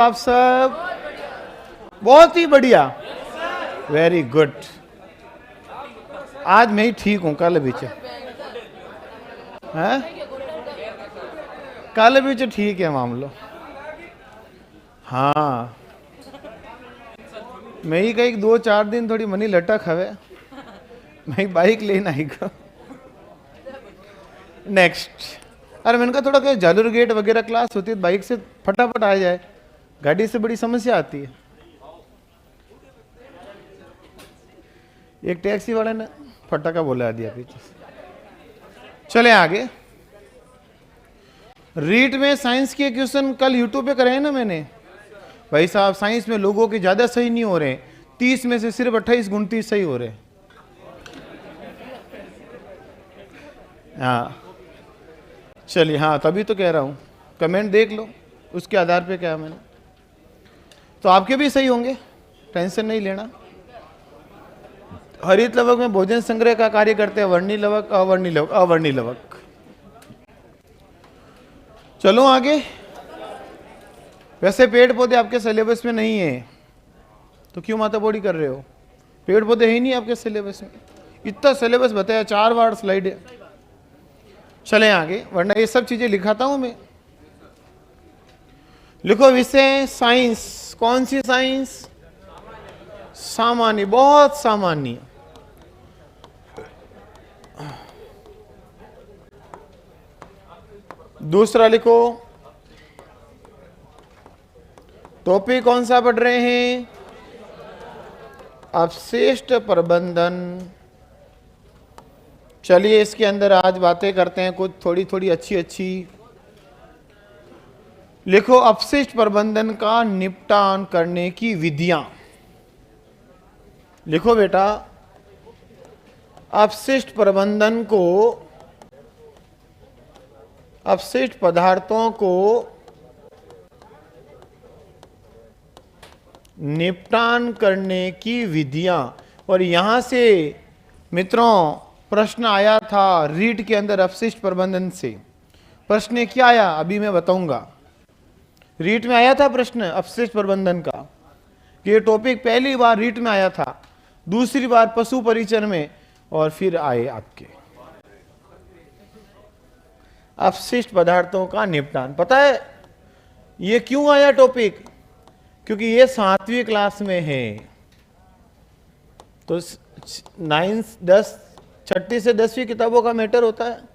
आप सब? बहुत ही बढ़िया, वेरी गुड। आज मैं ही ठीक हूँ, कल बीच है, कल बीच ठीक है मामलो। हाँ, मैं ही कहीं 2-4 दिन थोड़ी मनी लटक हवे, मैं बाइक लेना ही को। नेक्स्ट, अरे मैंने कहा थोड़ा कहीं जालूर गेट वगैरह क्लास होती है, बाइक से फटाफट आ जाए, गाड़ी से बड़ी समस्या आती है। एक टैक्सी वाले ने फटाका बोला दिया पीछे से। चले आगे। रीट में साइंस के क्वेश्चन कल यूट्यूब पे करे हैं ना मैंने। भाई साहब, साइंस में लोगों के ज्यादा सही नहीं हो रहे, 30 में से सिर्फ 28-29 सही हो रहे। हाँ चलिए, हाँ तभी तो कह रहा हूँ, कमेंट देख लो, उसके आधार पे क्या मैंने, तो आपके भी सही होंगे, टेंशन नहीं लेना। हरित लवक में भोजन संग्रह का कार्य करते हैं वर्णी लवक, अवर्णी लवक, अवर्णी लवक। चलो आगे। वैसे पेड़ पौधे आपके सिलेबस में नहीं है तो क्यों माताबोड़ी कर रहे हो? पेड़ पौधे ही नहीं आपके सिलेबस में, इतना सिलेबस बताया, 4 बार स्लाइड है। चले आगे, वरना ये सब चीजें लिखाता हूं मैं। लिखो विषय साइंस। कौन सी साइंस? सामान्य, बहुत सामान्य। दूसरा लिखो, टॉपिक कौन सा पढ़ रहे हैं? अपशिष्ट प्रबंधन। चलिए इसके अंदर आज बातें करते हैं कुछ थोड़ी थोड़ी अच्छी अच्छी। लिखो अपशिष्ट प्रबंधन का निपटान करने की विधियां। लिखो बेटा, अपशिष्ट प्रबंधन को, अपशिष्ट पदार्थों को निपटान करने की विधियां। और यहां से मित्रों प्रश्न आया था रीट के अंदर अपशिष्ट प्रबंधन से। प्रश्न क्या आया अभी मैं बताऊंगा। रीट में आया था प्रश्न अपशिष्ट प्रबंधन का, कि ये टॉपिक पहली बार रीट में आया था, दूसरी बार पशु परिचर में, और फिर आए आपके अपशिष्ट पदार्थों का निपटान। पता है ये क्यों आया टॉपिक? क्योंकि ये 7वीं क्लास में है, तो 9, 10, 6ठी से 10वीं किताबों का मैटर होता है।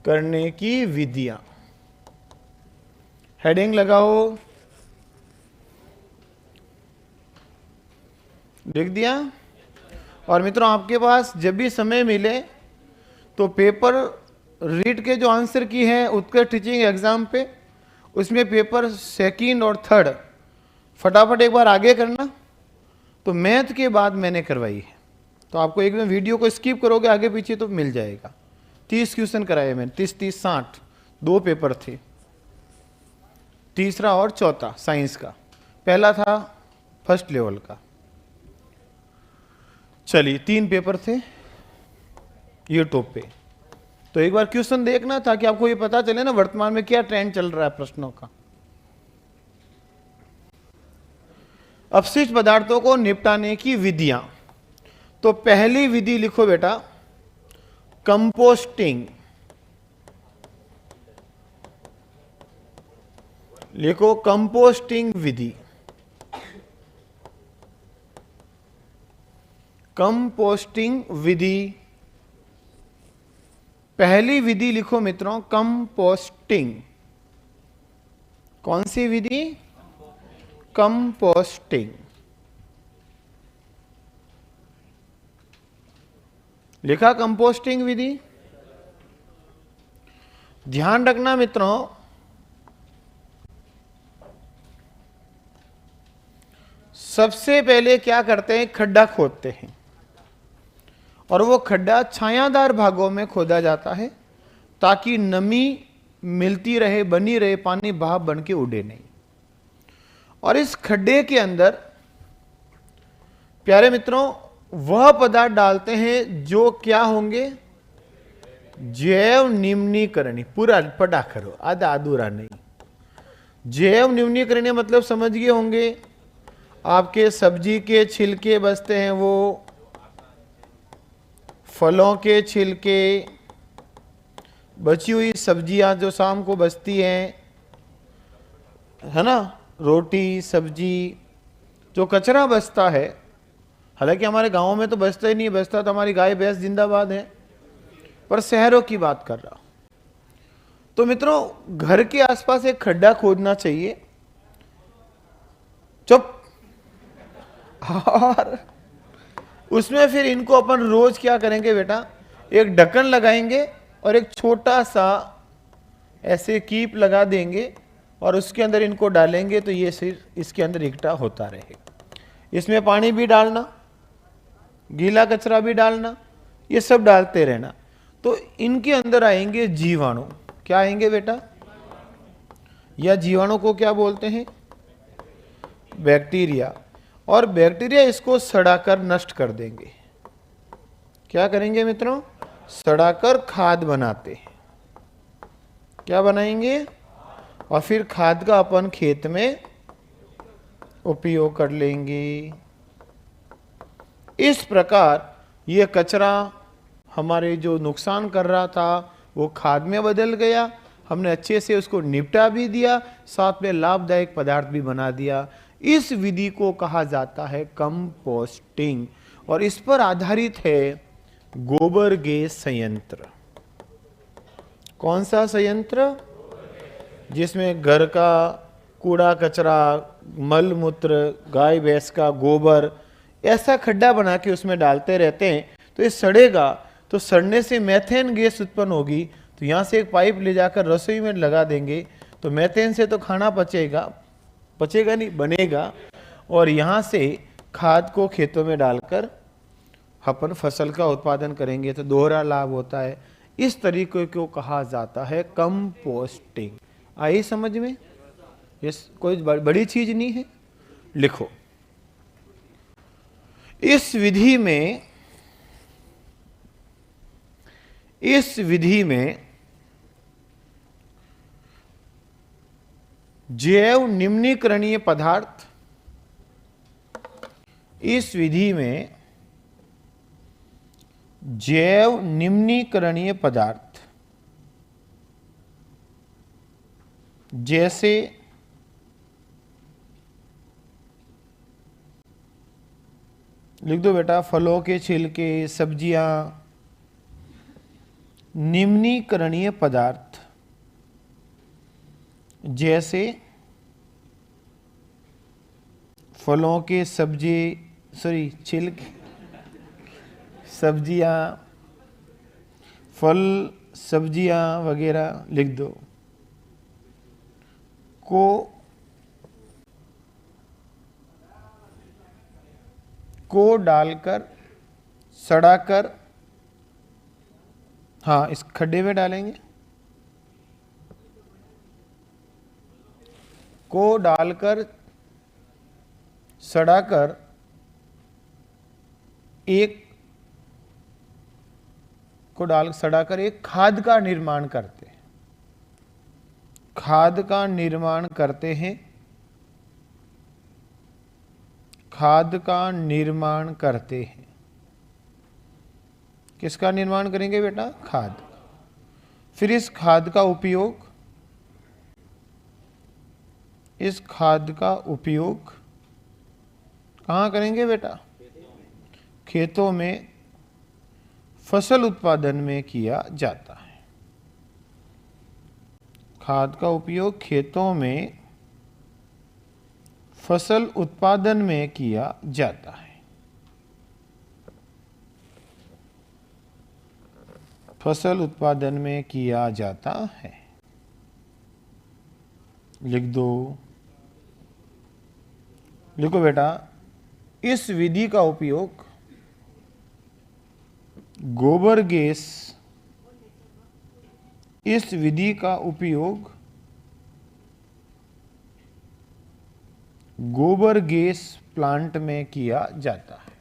करने की विधियां, हेडिंग लगाओ, लिख दिया। और मित्रों आपके पास जब भी समय मिले तो पेपर रीड के जो आंसर की है उत्कर्ष टीचिंग एग्जाम पे, उसमें पेपर 2nd और 3rd फटाफट एक बार आगे करना। तो मैथ के बाद मैंने करवाई है, तो आपको एकदम वीडियो को स्किप करोगे आगे पीछे तो मिल जाएगा। 30 क्वेश्चन कराए मैंने, 30-30 60, 2 पेपर थे, तीसरा और चौथा साइंस का, पहला था फर्स्ट लेवल का। चलिए 3 पेपर थे यूट्यूब पे, तो एक बार क्वेश्चन देखना ताकि आपको ये पता चले ना वर्तमान में क्या ट्रेंड चल रहा है प्रश्नों का। अपशिष्ट पदार्थों को निपटाने की विधियां। तो पहली विधि लिखो बेटा, कंपोस्टिंग। लिखो कंपोस्टिंग विधि। कंपोस्टिंग विधि, पहली विधि लिखो मित्रों कंपोस्टिंग। कौन सी विधि? कंपोस्टिंग। लिखा कंपोस्टिंग विधि। ध्यान रखना मित्रों, सबसे पहले क्या करते हैं, खड्डा खोदते हैं, और वो खड्डा छायादार भागों में खोदा जाता है ताकि नमी मिलती रहे, बनी रहे, पानी भाप बन के उड़े नहीं। और इस खड्डे के अंदर प्यारे मित्रों वह पदार्थ डालते हैं जो क्या होंगे, जैव निम्नीकरणी, पूरा पढ़ा करो, आधा अधूरा नहीं। जैव निम्नीकरणीय मतलब समझ गए होंगे, आपके सब्जी के छिलके बचते हैं, वो फलों के छिलके, बची हुई सब्जियां जो शाम को बचती हैं, है ना, रोटी सब्जी, जो कचरा बचता है, हालांकि हमारे गांवों में तो बचता ही नहीं, बचता तो हमारी गाय भैंस जिंदाबाद है, पर शहरों की बात कर रहा हूं। तो मित्रों, घर के आसपास एक खड्डा खोदना चाहिए, चुप, और उसमें फिर इनको अपन रोज क्या करेंगे बेटा, एक ढक्कन लगाएंगे और एक छोटा सा ऐसे कीप लगा देंगे और उसके अंदर इनको डालेंगे, तो ये सिर्फ इसके अंदर इकट्ठा होता रहेगा। इसमें पानी भी डालना, गीला कचरा भी डालना, ये सब डालते रहना, तो इनके अंदर आएंगे जीवाणु। क्या आएंगे बेटा? या जीवाणु को क्या बोलते हैं? बैक्टीरिया। और बैक्टीरिया इसको सड़ाकर नष्ट कर देंगे। क्या करेंगे मित्रों? सड़ाकर खाद बनाते हैं। क्या बनाएंगे? और फिर खाद का अपन खेत में उपयोग कर लेंगे। इस प्रकार ये कचरा हमारे जो नुकसान कर रहा था वो खाद में बदल गया, हमने अच्छे से उसको निपटा भी दिया, साथ में लाभदायक पदार्थ भी बना दिया। इस विधि को कहा जाता है कंपोस्टिंग, और इस पर आधारित है गोबर गैस संयंत्र। कौन सा संयंत्र? जिसमें घर का कूड़ा कचरा, मल मूत्र, गाय भैंस का गोबर, ऐसा खड्डा बना के उसमें डालते रहते हैं, तो ये सड़ेगा, तो सड़ने से मैथेन गैस उत्पन्न होगी, तो यहाँ से एक पाइप ले जाकर रसोई में लगा देंगे, तो मैथेन से तो खाना पचेगा नहीं, बनेगा, और यहाँ से खाद को खेतों में डालकर अपन फसल का उत्पादन करेंगे, तो दोहरा लाभ होता है। इस तरीके को कहा जाता है कंपोस्टिंग। आई समझ में? ये कोई बड़ी चीज नहीं है। लिखो, इस विधि में जैव निम्नीकरणीय पदार्थ, इस विधि में जैव निम्नीकरणीय पदार्थ जैसे लिख दो बेटा, फलों के छिलके, सब्जियां, निम्नीकरणीय पदार्थ जैसे फलों के छिलके, सब्जियां, फल सब्जियां वगैरह लिख दो, को डालकर, सड़ाकर, हाँ इस खड्डे में डालेंगे, को डालकर, सड़ाकर एक खाद का निर्माण करते हैं। खाद का निर्माण करते हैं। खाद का निर्माण करते हैं। किसका निर्माण करेंगे बेटा? खाद। फिर इस खाद का उपयोग कहाँ करेंगे बेटा? खेतों में फसल उत्पादन में किया जाता है। खाद का उपयोग खेतों में फसल उत्पादन में किया जाता है। फसल उत्पादन में किया जाता है। लिख दो, लिखो बेटा, इस विधि का उपयोग गोबर गैस, इस विधि का उपयोग गोबर गैस प्लांट में किया जाता है।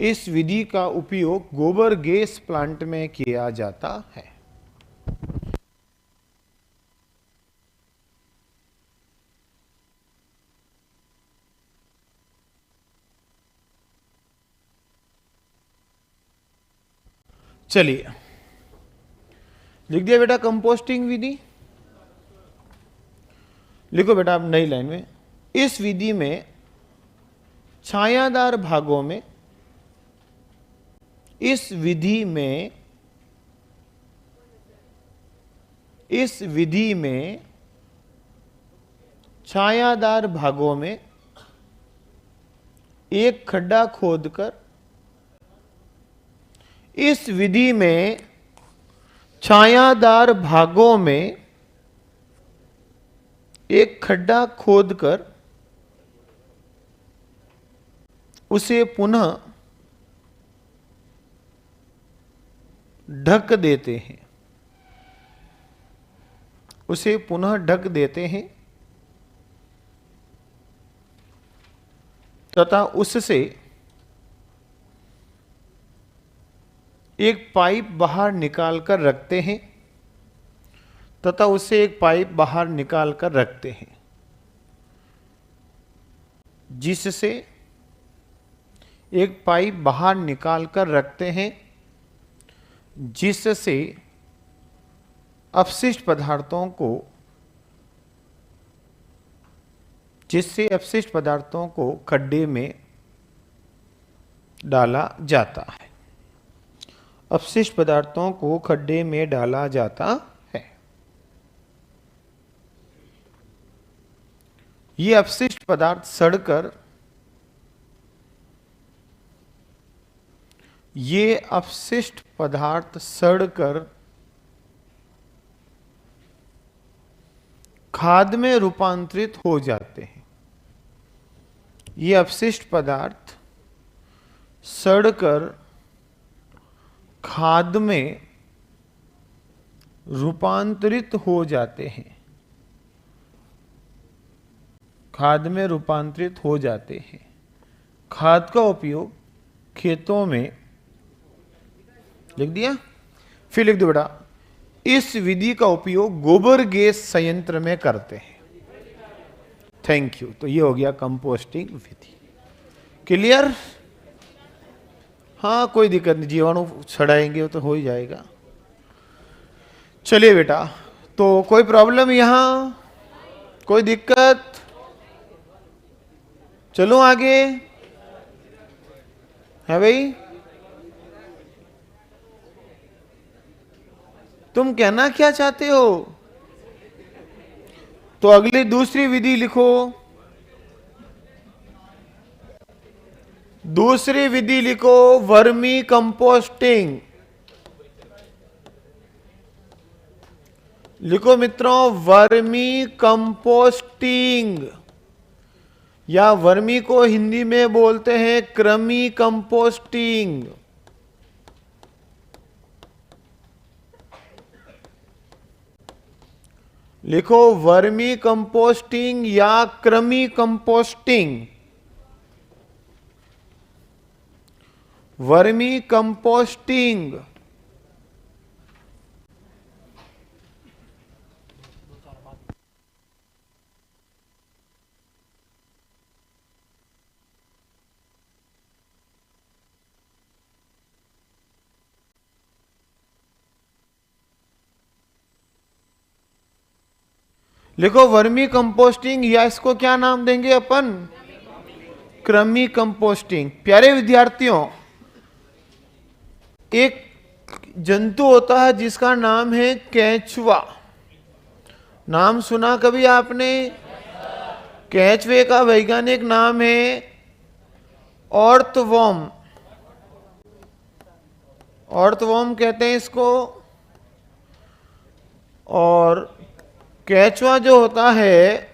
इस विधि का उपयोग गोबर गैस प्लांट में किया जाता है। चलिए, लिख दिया बेटा कंपोस्टिंग विधि। लिखो बेटा आप नई लाइन में, इस विधि में छायादार भागों में, इस विधि में छायादार भागों में एक खड्डा खोदकर, इस विधि में छायादार भागों में एक खड्डा खोदकर उसे पुनः ढक देते हैं, उसे पुनः ढक देते हैं तथा उससे एक पाइप बाहर निकाल कर रखते हैं, तथा उससे एक पाइप बाहर निकाल कर रखते हैं, जिससे एक पाइप बाहर निकाल कर रखते हैं जिससे अपशिष्ट पदार्थों को खड्डे में डाला जाता है। अपशिष्ट पदार्थों को खड्डे में डाला जाता है। ये अपशिष्ट पदार्थ सड़कर खाद में रूपांतरित हो जाते हैं। ये अपशिष्ट पदार्थ सड़कर खाद में रूपांतरित हो जाते हैं, खाद में रूपांतरित हो जाते हैं। खाद का उपयोग खेतों में, लिख दिया, फिर लिख दो बेटा, इस विधि का उपयोग गोबर गैस संयंत्र में करते हैं। Thank you. तो ये हो गया कंपोस्टिंग विधि। क्लियर? हाँ, कोई दिक्कत नहीं, जीवाणु छड़ाएंगे तो हो ही जाएगा। चलिए बेटा, तो कोई प्रॉब्लम यहां, कोई दिक्कत? चलो आगे, है भाई? तुम कहना क्या चाहते हो? तो अगली दूसरी विधि लिखो। दूसरी विधि लिखो, वर्मी कंपोस्टिंग। लिखो मित्रों, वर्मी कंपोस्टिंग, या वर्मी को हिंदी में बोलते हैं कृमि कंपोस्टिंग। लिखो वर्मी कंपोस्टिंग या कृमि कंपोस्टिंग। Vermi composting. लिखो वर्मी कंपोस्टिंग, या इसको क्या नाम देंगे अपन? कृमि कंपोस्टिंग। प्यारे विद्यार्थियों, एक जंतु होता है जिसका नाम है केंचुआ। नाम सुना कभी आपने? केंचुए का वैज्ञानिक नाम है ऑर्थवॉर्म। ऑर्थवॉर्म कहते हैं इसको। और केंचुआ जो होता है,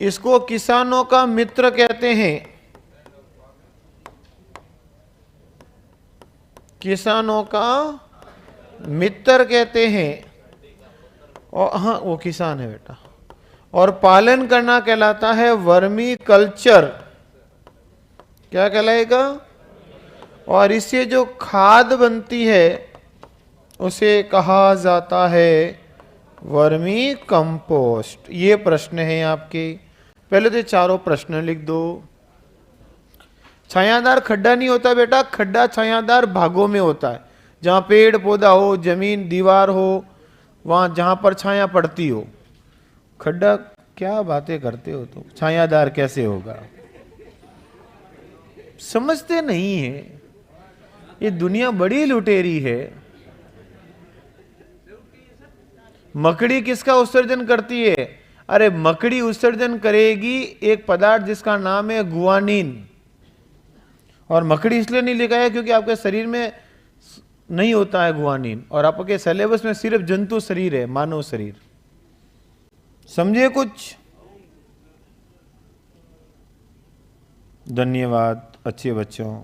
इसको किसानों का मित्र कहते हैं। किसानों का मित्र कहते हैं। और हाँ, वो किसान है बेटा। और पालन करना कहलाता है वर्मी कल्चर। क्या कहलाएगा? और इससे जो खाद बनती है उसे कहा जाता है वर्मी कंपोस्ट। ये प्रश्न है आपके। पहले तो चारों प्रश्न लिख दो। छायादार खड्डा नहीं होता बेटा, खड्डा छायादार भागों में होता है, जहां पेड़ पौधा हो, जमीन दीवार हो, वहां जहां पर छाया पड़ती हो। खड्डा क्या बातें करते हो तुम, छायादार कैसे होगा? समझते नहीं है, ये दुनिया बड़ी लुटेरी है। मकड़ी किसका उत्सर्जन करती है? अरे मकड़ी उत्सर्जन करेगी एक पदार्थ जिसका नाम है गुआनिन। और मकड़ी इसलिए नहीं लिखा है क्योंकि आपके शरीर में नहीं होता है गुआनिन, और आपके सिलेबस में सिर्फ जंतु शरीर है, मानव शरीर। समझे कुछ? धन्यवाद अच्छे बच्चों।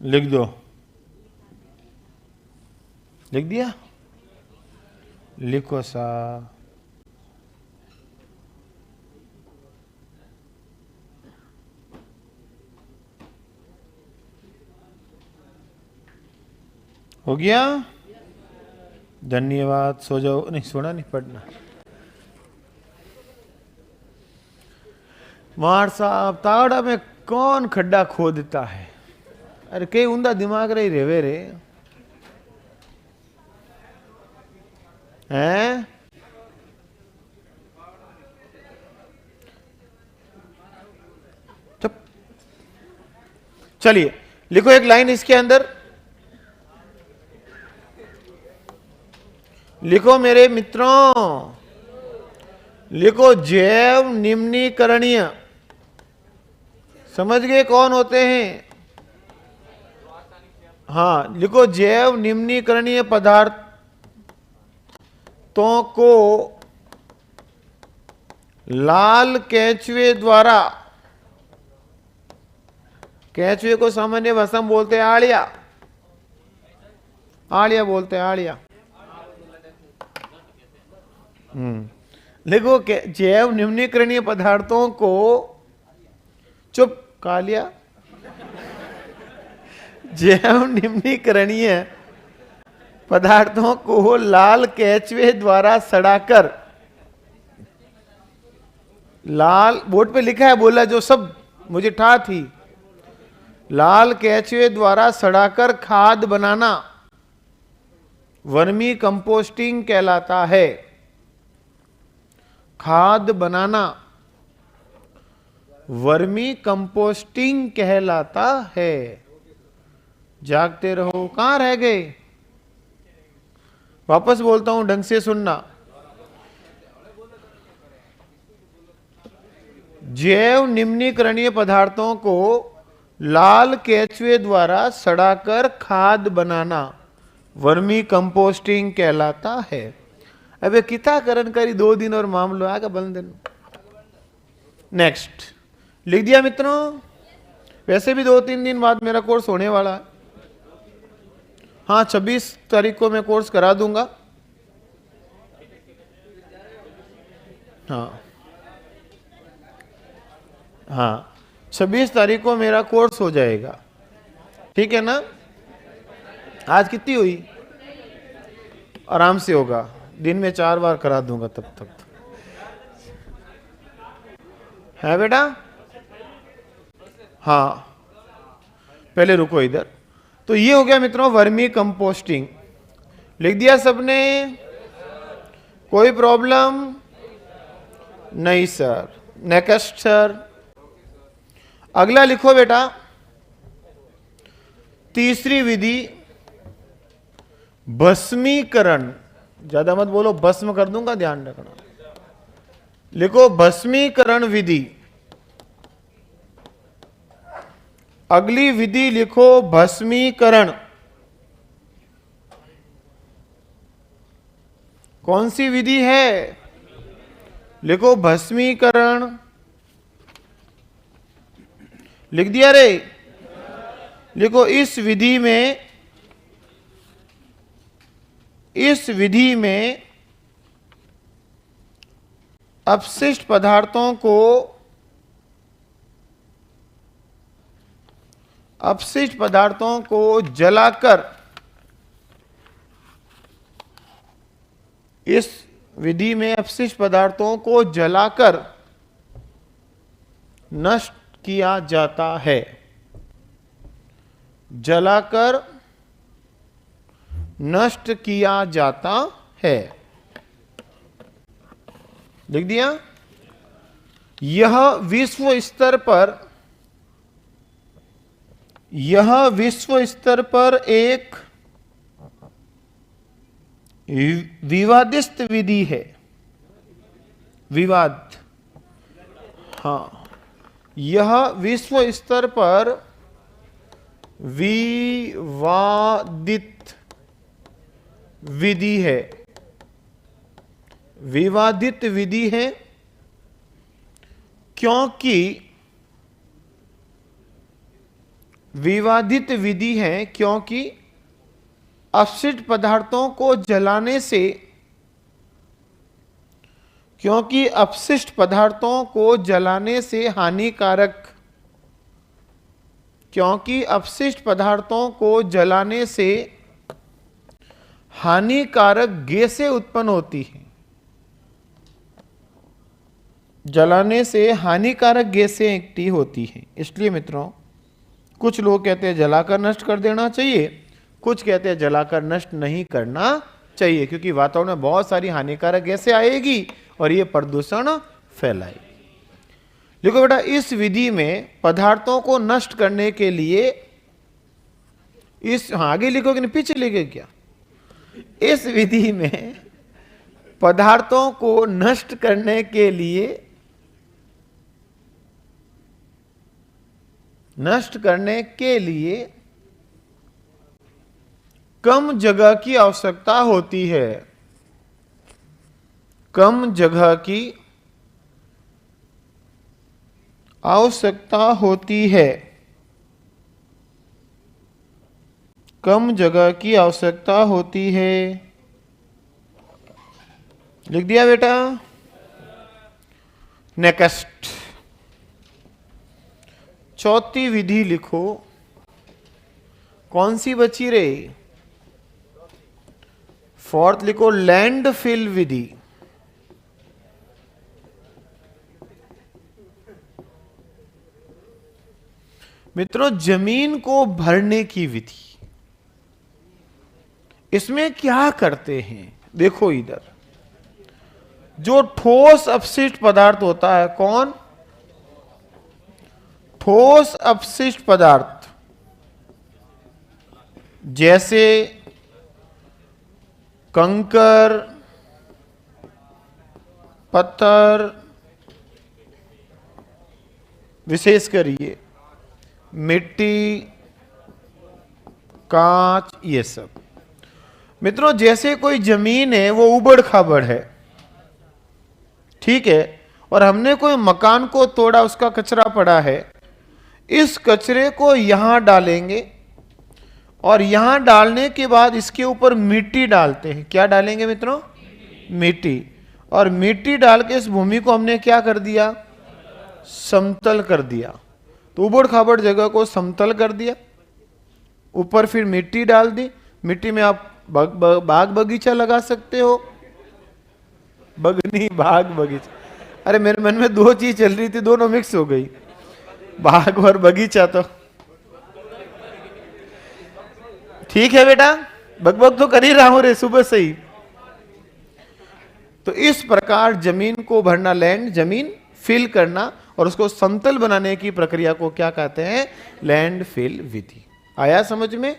लिख दो। लिख दिया? लिखो सा। हो गया? धन्यवाद। सो जाओ। नहीं सोना नहीं, पढ़ना। मार साहब तावड़ा में कौन खड्डा खोदता है? अरे कई ऊंधा दिमाग रही रेवे रे हैं? चुप। चलिए लिखो एक लाइन इसके अंदर। लिखो मेरे मित्रों, लिखो जैव निम्नीकरणीय। समझ गए कौन होते हैं? हाँ, लिखो जैव निम्नीकरणीय पदार्थों को लाल केंचुए द्वारा, केंचुए को सामान्य भाषा में बोलते हैं आड़िया, आड़िया बोलते हैं आड़िया। लिखो जैव निम्नीकरणीय पदार्थों को, चुप कालिया, जैव निम्नीकरणीय पदार्थों को लाल केंचुए द्वारा सड़ाकर, लाल बोर्ड पे लिखा है, बोला जो सब मुझे ठा थी, लाल केंचुए द्वारा सड़ाकर खाद बनाना वर्मी कंपोस्टिंग कहलाता है। खाद बनाना वर्मी कंपोस्टिंग कहलाता है। जागते रहो। कहां रह गए? वापस बोलता हूं, ढंग से सुनना। जैव निम्नीकरणीय पदार्थों को लाल केंचुए द्वारा सड़ाकर खाद बनाना वर्मी कंपोस्टिंग कहलाता है। अबे किता करण करी 2 दिन और मामलो आगा बंद दिन। नेक्स्ट लिख दिया मित्रों? वैसे भी 2-3 दिन बाद मेरा कोर्स होने वाला है। हाँ, 26 तारीख को मैं कोर्स करा दूंगा। हाँ हाँ, 26 तारीख को मेरा कोर्स हो जाएगा, ठीक है ना? आज कितनी हुई? आराम से होगा, दिन में 4 बार करा दूंगा तब तक। है बेटा? हाँ, पहले रुको इधर। तो ये हो गया मित्रों वर्मी कंपोस्टिंग। लिख दिया सबने? कोई प्रॉब्लम नहीं सर। Next sir. अगला लिखो बेटा, तीसरी विधि भस्मीकरण। ज्यादा मत बोलो, भस्म कर दूंगा, ध्यान रखना। लिखो भस्मीकरण विधि। अगली विधि लिखो भस्मीकरण। कौन सी विधि है? लिखो भस्मीकरण। लिख दिया रे? देखो इस विधि में अपशिष्ट पदार्थों को जलाकर, इस विधि में अपशिष्ट पदार्थों को जलाकर नष्ट किया जाता है। जलाकर नष्ट किया जाता है। लिख दिया। यह विश्व स्तर पर एक विवादित विधि है। विवाद, हाँ, यह विश्व स्तर पर विवादित विधि है। विवादित विधि है क्योंकि अपशिष्ट पदार्थों को जलाने से हानिकारक गैसें उत्पन्न होती हैं। जलाने से हानिकारक गैसें इकट्ठी होती हैं। इसलिए मित्रों, कुछ लोग कहते हैं जलाकर नष्ट कर देना चाहिए, कुछ कहते हैं जलाकर नष्ट नहीं करना चाहिए, क्योंकि वातावरण में बहुत सारी हानिकारक गैसें आएगी और ये प्रदूषण फैलाएगी। देखो बेटा, इस विधि में पदार्थों को नष्ट करने के लिए आगे लिखोगे नहीं पीछे लिखोगे क्या? इस विधि में पदार्थों को नष्ट करने के लिए कम जगह की आवश्यकता होती है। कम जगह की आवश्यकता होती है। कम जगह की आवश्यकता होती है। लिख दिया बेटा। नेक्स्ट, चौथी विधि लिखो। कौन सी बची रे? फोर्थ लिखो, लैंडफिल विधि। मित्रों, जमीन को भरने की विधि। इसमें क्या करते हैं? देखो इधर, जो ठोस अपशिष्ट पदार्थ होता है, कौन? ठोस अपशिष्ट पदार्थ, जैसे कंकर, पत्थर, विशेषकर ये मिट्टी, कांच, ये सब। मित्रों, जैसे कोई जमीन है वो उबड़ खाबड़ है, ठीक है, और हमने कोई मकान को तोड़ा, उसका कचरा पड़ा है, इस कचरे को यहां डालेंगे और यहां डालने के बाद इसके ऊपर मिट्टी डालते हैं। क्या डालेंगे मित्रों? मिट्टी। और मिट्टी डाल के इस भूमि को हमने क्या कर दिया? समतल कर दिया। तो उबड़ खाबड़ जगह को समतल कर दिया, ऊपर फिर मिट्टी डाल दी। मिट्टी में आप बाग बगीचा लगा सकते हो। बगनी बाग बगीचा, अरे मेरे मन में दो चीज चल रही थी, दोनों मिक्स हो गई, बाग और बगीचा। तो ठीक है बेटा, बकबक तो कर ही रहा हूं रे सुबह से ही। तो इस प्रकार जमीन को भरना, लैंड, जमीन फिल करना और उसको समतल बनाने की प्रक्रिया को क्या कहते हैं? लैंड फिल विधि। आया समझ में?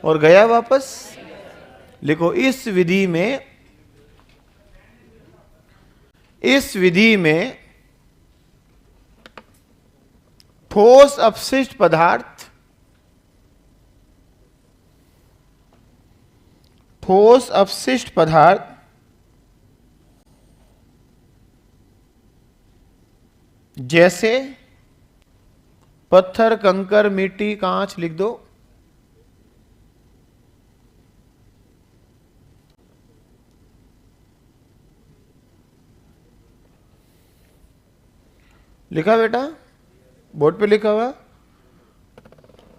और गया वापस? लिखो, इस विधि में ठोस अपशिष्ट पदार्थ जैसे पत्थर, कंकर, मिट्टी, कांच लिख दो, लिखा बेटा, बोर्ड पे लिखा हुआ,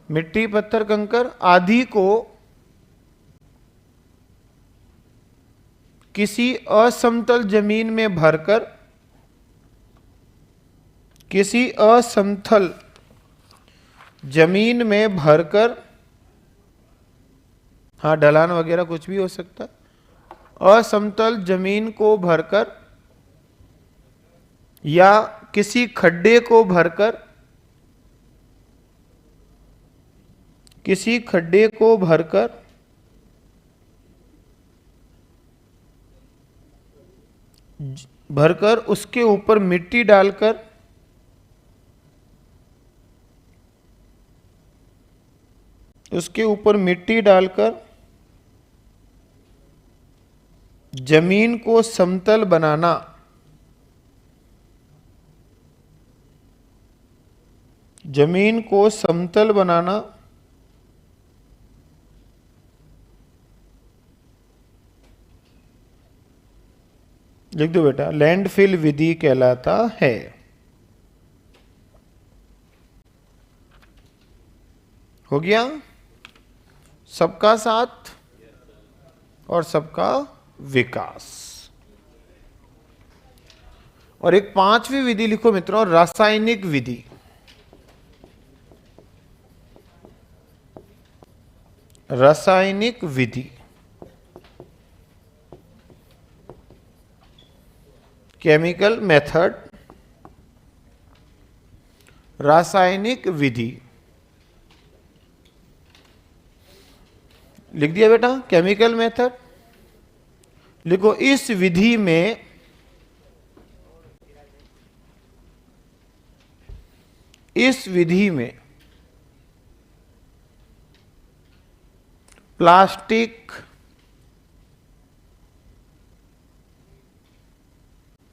मिट्टी पत्थर कंकर आदि को किसी असमतल जमीन में भरकर, किसी असमतल जमीन में भरकर, हाँ ढलान वगैरह कुछ भी हो सकता है, असमतल जमीन को भरकर या किसी खड्डे को भरकर, किसी खड्डे को भरकर भरकर उसके ऊपर मिट्टी डालकर, उसके ऊपर मिट्टी डालकर जमीन को समतल बनाना, जमीन को समतल बनाना लिख दो बेटा, लैंडफिल विधि कहलाता है। हो गया, सबका साथ और सबका विकास। और एक पांचवी विधि लिखो मित्रों, रासायनिक विधि। रासायनिक विधि केमिकल मेथड, रासायनिक विधि लिख दिया बेटा, केमिकल मेथड लिखो। इस विधि में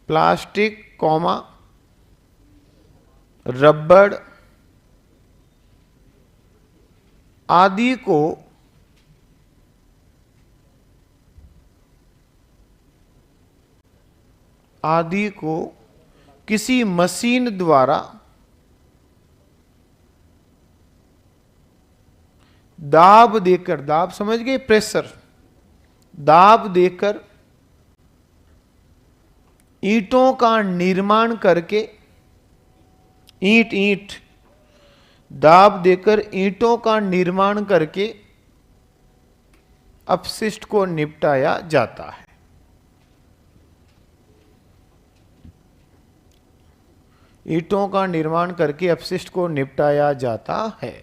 प्लास्टिक, कॉमा रबड़ आदि को किसी मशीन द्वारा दाब देकर, दाब समझ गए, प्रेशर, दाब देकर ईंटों का निर्माण करके, ईंट दाब देकर ईंटों का निर्माण करके अपशिष्ट को निपटाया जाता है। ईंटों का निर्माण करके अपशिष्ट को निपटाया जाता है।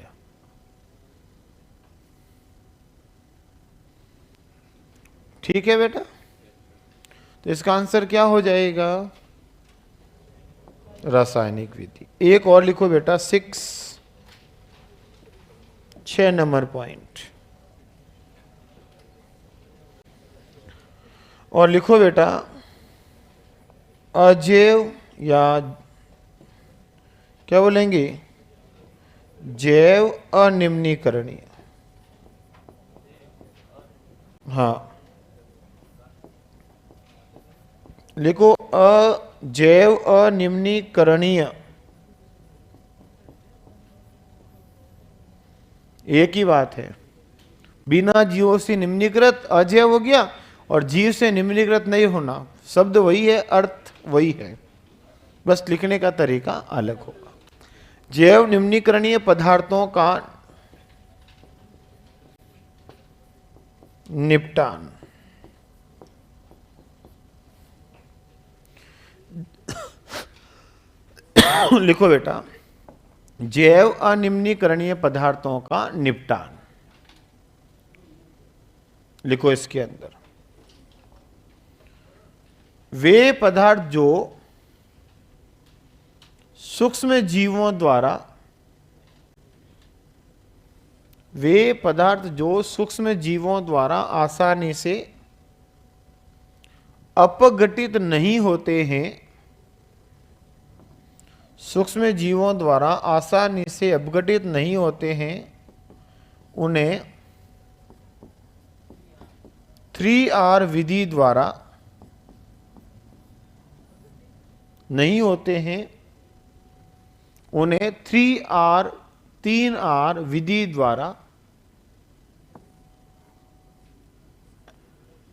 ठीक है बेटा, तो इसका आंसर क्या हो जाएगा? रासायनिक विधि। एक और लिखो बेटा, 6 नंबर पॉइंट और लिखो बेटा, अजैव या क्या बोलेंगे, जैव अनिम्नीकरणीय। हाँ लिखो, अजैव अनिम्नीकरणीय, एक ही बात है। बिना जीवों से निम्नीकृत अजैव हो गया, और जीव से निम्नीकृत नहीं होना, शब्द वही है, अर्थ वही है, बस लिखने का तरीका अलग होगा। जैव निम्नीकरणीय पदार्थों का निपटान। लिखो बेटा, जैव अनिम्नीकरणीय पदार्थों का निपटान लिखो। इसके अंदर वे पदार्थ जो सूक्ष्म जीवों द्वारा, वे पदार्थ जो सूक्ष्म जीवों द्वारा आसानी से अपघटित नहीं होते हैं, सूक्ष्म जीवों द्वारा आसानी से अपघटित नहीं होते हैं, उन्हें 3R विधि द्वारा नहीं होते हैं, उन्हें 3R विधि द्वारा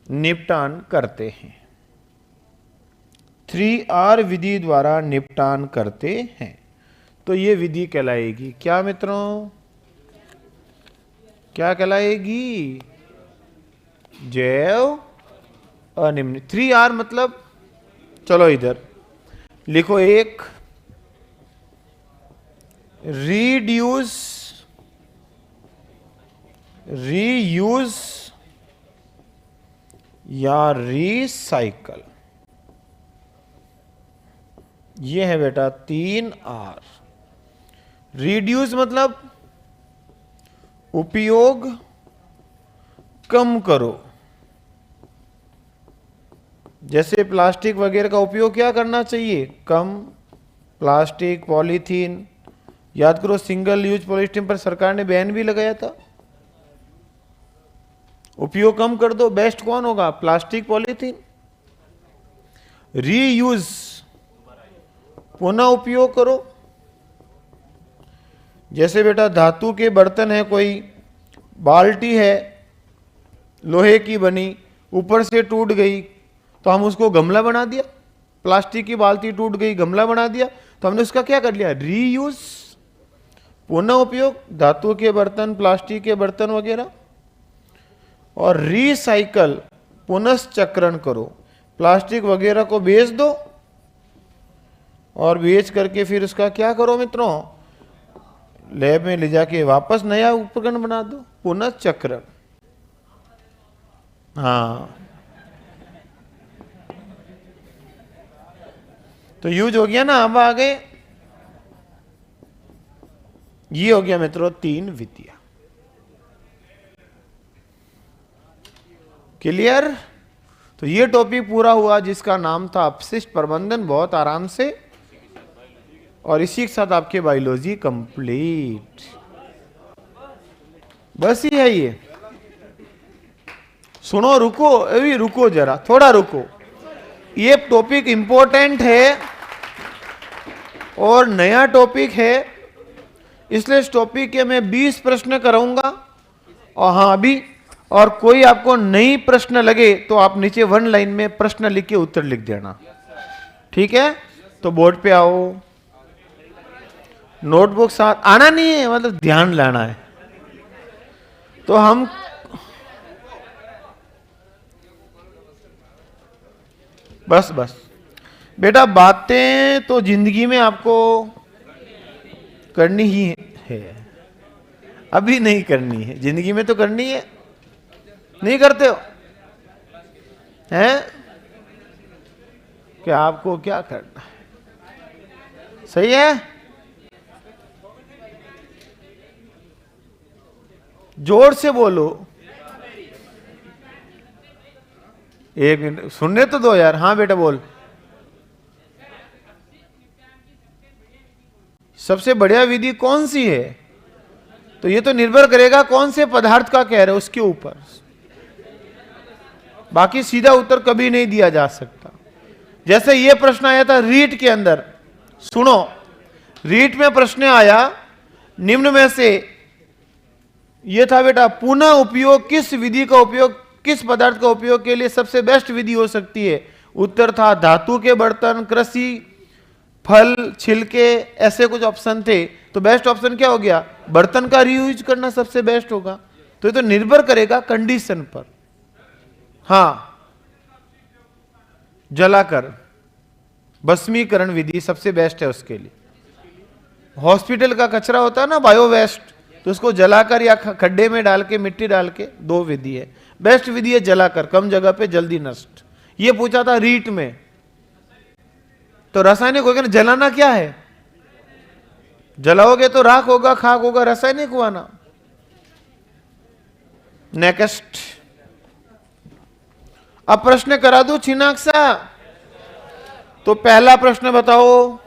निपटान करते हैं। 3R विधि द्वारा निपटान करते हैं, तो ये विधि कहलाएगी क्या मित्रों? क्या कहलाएगी? जैव अनिम्न। 3R मतलब, चलो इधर लिखो, एक रीड्यूस, रीयूज या रीसाइकल, ये है बेटा 3R। रिड्यूस मतलब उपयोग कम करो। जैसे प्लास्टिक वगैरह का उपयोग क्या करना चाहिए? कम। प्लास्टिक, पॉलीथीन, याद करो सिंगल यूज पॉलीथीन पर सरकार ने बैन भी लगाया था। उपयोग कम कर दो, बेस्ट कौन होगा? Plastic, polythene. रीयूज, पुनः उपयोग करो। जैसे बेटा धातु के बर्तन है, कोई बाल्टी है लोहे की बनी, ऊपर से टूट गई तो हम उसको गमला बना दिया। प्लास्टिक की बाल्टी टूट गई, गमला बना दिया, तो हमने उसका क्या कर लिया? रीयूज, पुनः उपयोग, धातु के बर्तन, प्लास्टिक के बर्तन वगैरह। और रीसाइकल, पुनश्चक्रण करो। प्लास्टिक वगैरह को बेच दो और बेच करके फिर उसका क्या करो मित्रों? लैब में ले जाके वापस नया उपकरण बना दो, पुनश्चक्रण। हाँ, तो यूज हो गया ना। अब आगे ये हो गया मित्रों 3 विधियां। क्लियर? तो ये टॉपिक पूरा हुआ जिसका नाम था अपशिष्ट प्रबंधन, बहुत आराम से। और इसी के साथ आपके बायोलॉजी कंप्लीट। बस ही है ये। सुनो, रुको, अभी रुको जरा, थोड़ा रुको। ये टॉपिक इंपॉर्टेंट है और नया टॉपिक है, इसलिए इस टॉपिक के मैं 20 प्रश्न कराऊंगा। और हाँ, अभी और कोई आपको नई प्रश्न लगे तो आप नीचे 1 लाइन में प्रश्न लिख के उत्तर लिख देना, ठीक है? तो बोर्ड पे आओ, नोटबुक साथ आना नहीं है, मतलब ध्यान लाना है। तो हम बस बेटा, बातें तो जिंदगी में आपको करनी ही है, अभी नहीं करनी है, जिंदगी में तो करनी है। नहीं करते हो हैं? कि आपको क्या करना है? सही है? जोर से बोलो। एक मिनट सुनने तो दो यार। हाँ बेटा बोल। सबसे बढ़िया विधि कौन सी है? तो ये तो निर्भर करेगा कौन से पदार्थ का कह रहे हो उसके ऊपर। बाकी सीधा उत्तर कभी नहीं दिया जा सकता। जैसे ये प्रश्न आया था रीट के अंदर, सुनो, रीट में प्रश्न आया निम्न में से ये था बेटा, पुनः उपयोग किस विधि का उपयोग, किस पदार्थ का उपयोग के लिए सबसे बेस्ट विधि हो सकती है? उत्तर था धातु के बर्तन, कृषि, फल, छिलके, ऐसे कुछ ऑप्शन थे। तो बेस्ट ऑप्शन क्या हो गया? बर्तन का रीयूज करना सबसे बेस्ट होगा। तो ये तो निर्भर करेगा कंडीशन पर। हाँ, जलाकर भस्मीकरण विधि सबसे बेस्ट है उसके लिए। हॉस्पिटल का कचरा होता है ना, बायो वेस्ट, तो उसको जलाकर या खड्डे में डाल के, मिट्टी डाल के, 2 विधि है। बेस्ट विधि है जलाकर, कम जगह पे जल्दी नष्ट। ये पूछा था रीट में। तो रासायनिक होगा ना, जलाना क्या है? जलाओगे तो राख होगा, खाक होगा, रासायनिक हुआ ना। नेक्स्ट, अब प्रश्न करा दो छिनाक सा। तो पहला प्रश्न बताओ,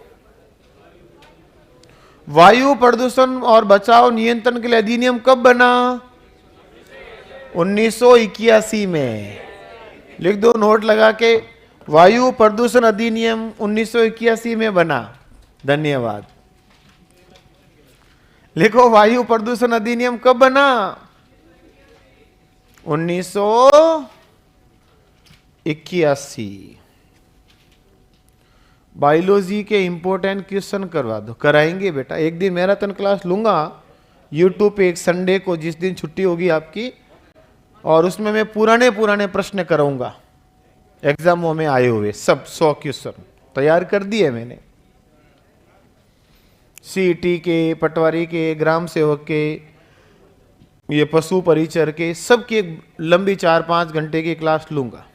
वायु प्रदूषण और बचाव नियंत्रण के लिए अधिनियम कब बना? 1981 में। लिख दो नोट लगा के, वायु प्रदूषण अधिनियम 1981 में बना। धन्यवाद। लिखो, वायु प्रदूषण अधिनियम कब बना? 1981। बायोलॉजी के इंपॉर्टेंट क्वेश्चन करवा दो। कराएंगे बेटा, एक दिन मैराथन क्लास लूंगा यूट्यूब पे, एक संडे को, जिस दिन छुट्टी होगी आपकी, और उसमें मैं पुराने पुराने प्रश्न कराऊंगा, एग्जामों में आए हुए सब 100 क्वेश्चन तैयार कर दिए मैंने। सीईटी के, पटवारी के, ग्राम सेवक के, ये पशु परिचर के, सबकी एक लंबी 4-5 घंटे की क्लास लूंगा।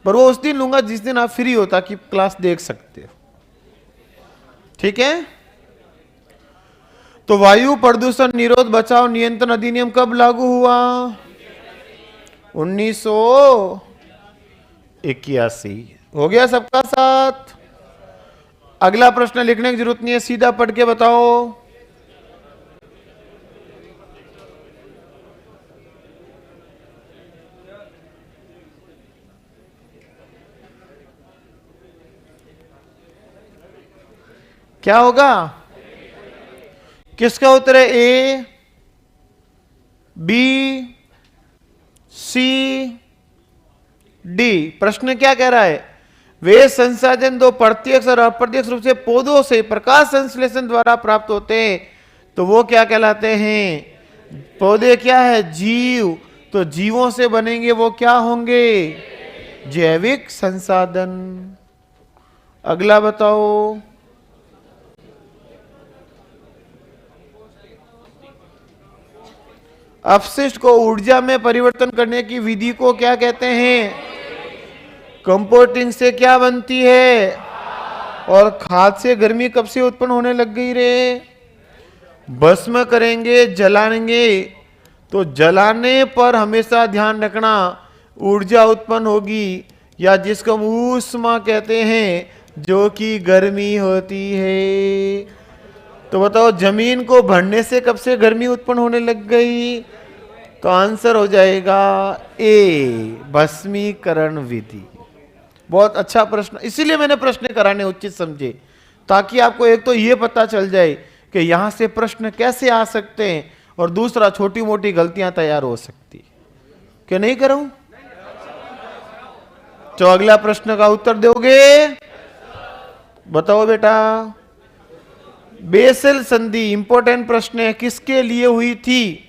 पर वो उस दिन लूंगा जिस दिन आप फ्री हो, ताकि क्लास देख सकते हो। ठीक है? तो वायु प्रदूषण निरोध बचाव नियंत्रण अधिनियम कब लागू हुआ? 1981। हो गया सबका साथ? अगला प्रश्न लिखने की जरूरत नहीं है, सीधा पढ़ के बताओ। क्या होगा? किसका उत्तर है? ए, बी, सी, डी। प्रश्न क्या कह रहा है? वे संसाधन दो प्रत्यक्ष और अप्रत्यक्ष रूप से पौधों से प्रकाश संश्लेषण द्वारा प्राप्त होते हैं, तो वो क्या कहलाते हैं? पौधे क्या है? जीव। तो जीवों से बनेंगे वो क्या होंगे? जैविक संसाधन। अगला बताओ। अपशिष्ट को ऊर्जा में परिवर्तन करने की विधि को क्या कहते हैं? कंपोस्टिंग से क्या बनती है? और खाद से गर्मी कब से उत्पन्न होने लग गई रे? भस्म करेंगे, जलाएंगे, तो जलाने पर हमेशा ध्यान रखना ऊर्जा उत्पन्न होगी, या जिसको हम ऊष्मा कहते हैं, जो कि गर्मी होती है। तो बताओ, जमीन को भरने से कब से गर्मी उत्पन्न होने लग गई? तो आंसर हो जाएगा ए, भस्मीकरण विधि। बहुत अच्छा प्रश्न, इसीलिए मैंने प्रश्न कराने उचित समझे, ताकि आपको एक तो ये पता चल जाए कि यहां से प्रश्न कैसे आ सकते हैं, और दूसरा छोटी मोटी गलतियां तैयार हो सकती। क्या नहीं करूं? तो अगला प्रश्न का उत्तर दोगे? बताओ बेटा। बेसल संधि इंपॉर्टेंट प्रश्न है, किसके लिए हुई थी?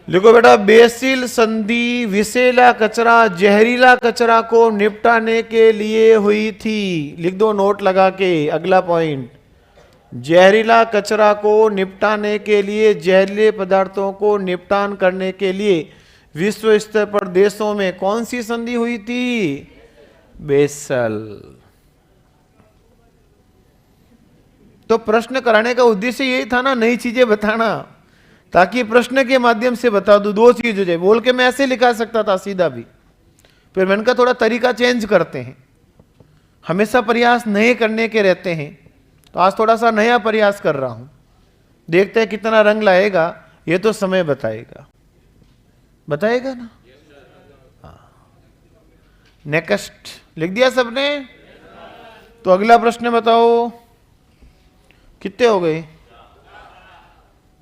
लिखो बेटा, बेसिल संधि विषैला कचरा, जहरीला कचरा को निपटाने के लिए हुई थी। लिख दो नोट लगा के। अगला पॉइंट, जहरीला कचरा को निपटाने के लिए, जहरीले पदार्थों को निपटान करने के लिए विश्व स्तर पर देशों में कौन सी संधि हुई थी? बेसल। तो प्रश्न कराने का उद्देश्य यही था ना, नई चीजें बताना, ताकि प्रश्न के माध्यम से बता दूं। दो चीज हो जाए। बोल के मैं ऐसे लिखा सकता था सीधा भी, फिर मैंने कहा थोड़ा तरीका चेंज करते हैं। हमेशा प्रयास नए करने के रहते हैं, तो आज थोड़ा सा नया प्रयास कर रहा हूं। देखते हैं कितना रंग लाएगा, ये तो समय बताएगा। बताएगा ना? नेक्स्ट लिख दिया सबने? तो अगला प्रश्न बताओ, कितने हो गए?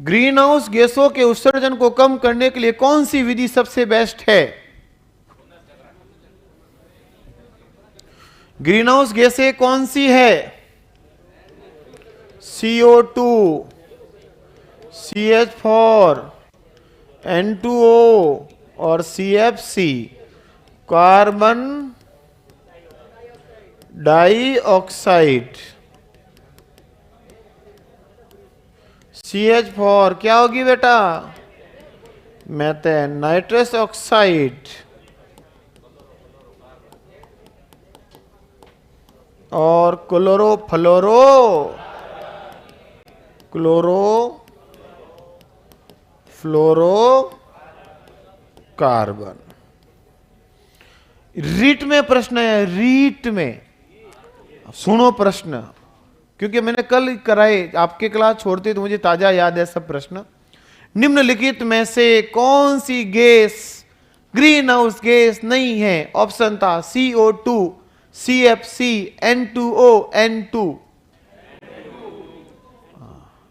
ग्रीन हाउस गैसों के उत्सर्जन को कम करने के लिए कौन सी विधि सबसे बेस्ट है? ग्रीन हाउस गैसें कौन सी है? CO2, CH4, N2O और CFC, कार्बन डाइऑक्साइड। CH4 क्या होगी बेटा? मेथेन, नाइट्रस ऑक्साइड और कार्बन। रीट में प्रश्न है, रीट में सुनो प्रश्न, क्योंकि मैंने कल कराए, आपके क्लास छोड़ते तो मुझे ताजा याद है सब प्रश्न। निम्नलिखित में से कौन सी गैस ग्रीन हाउस गैस नहीं है? ऑप्शन था CO2, CFC, N2O, N2।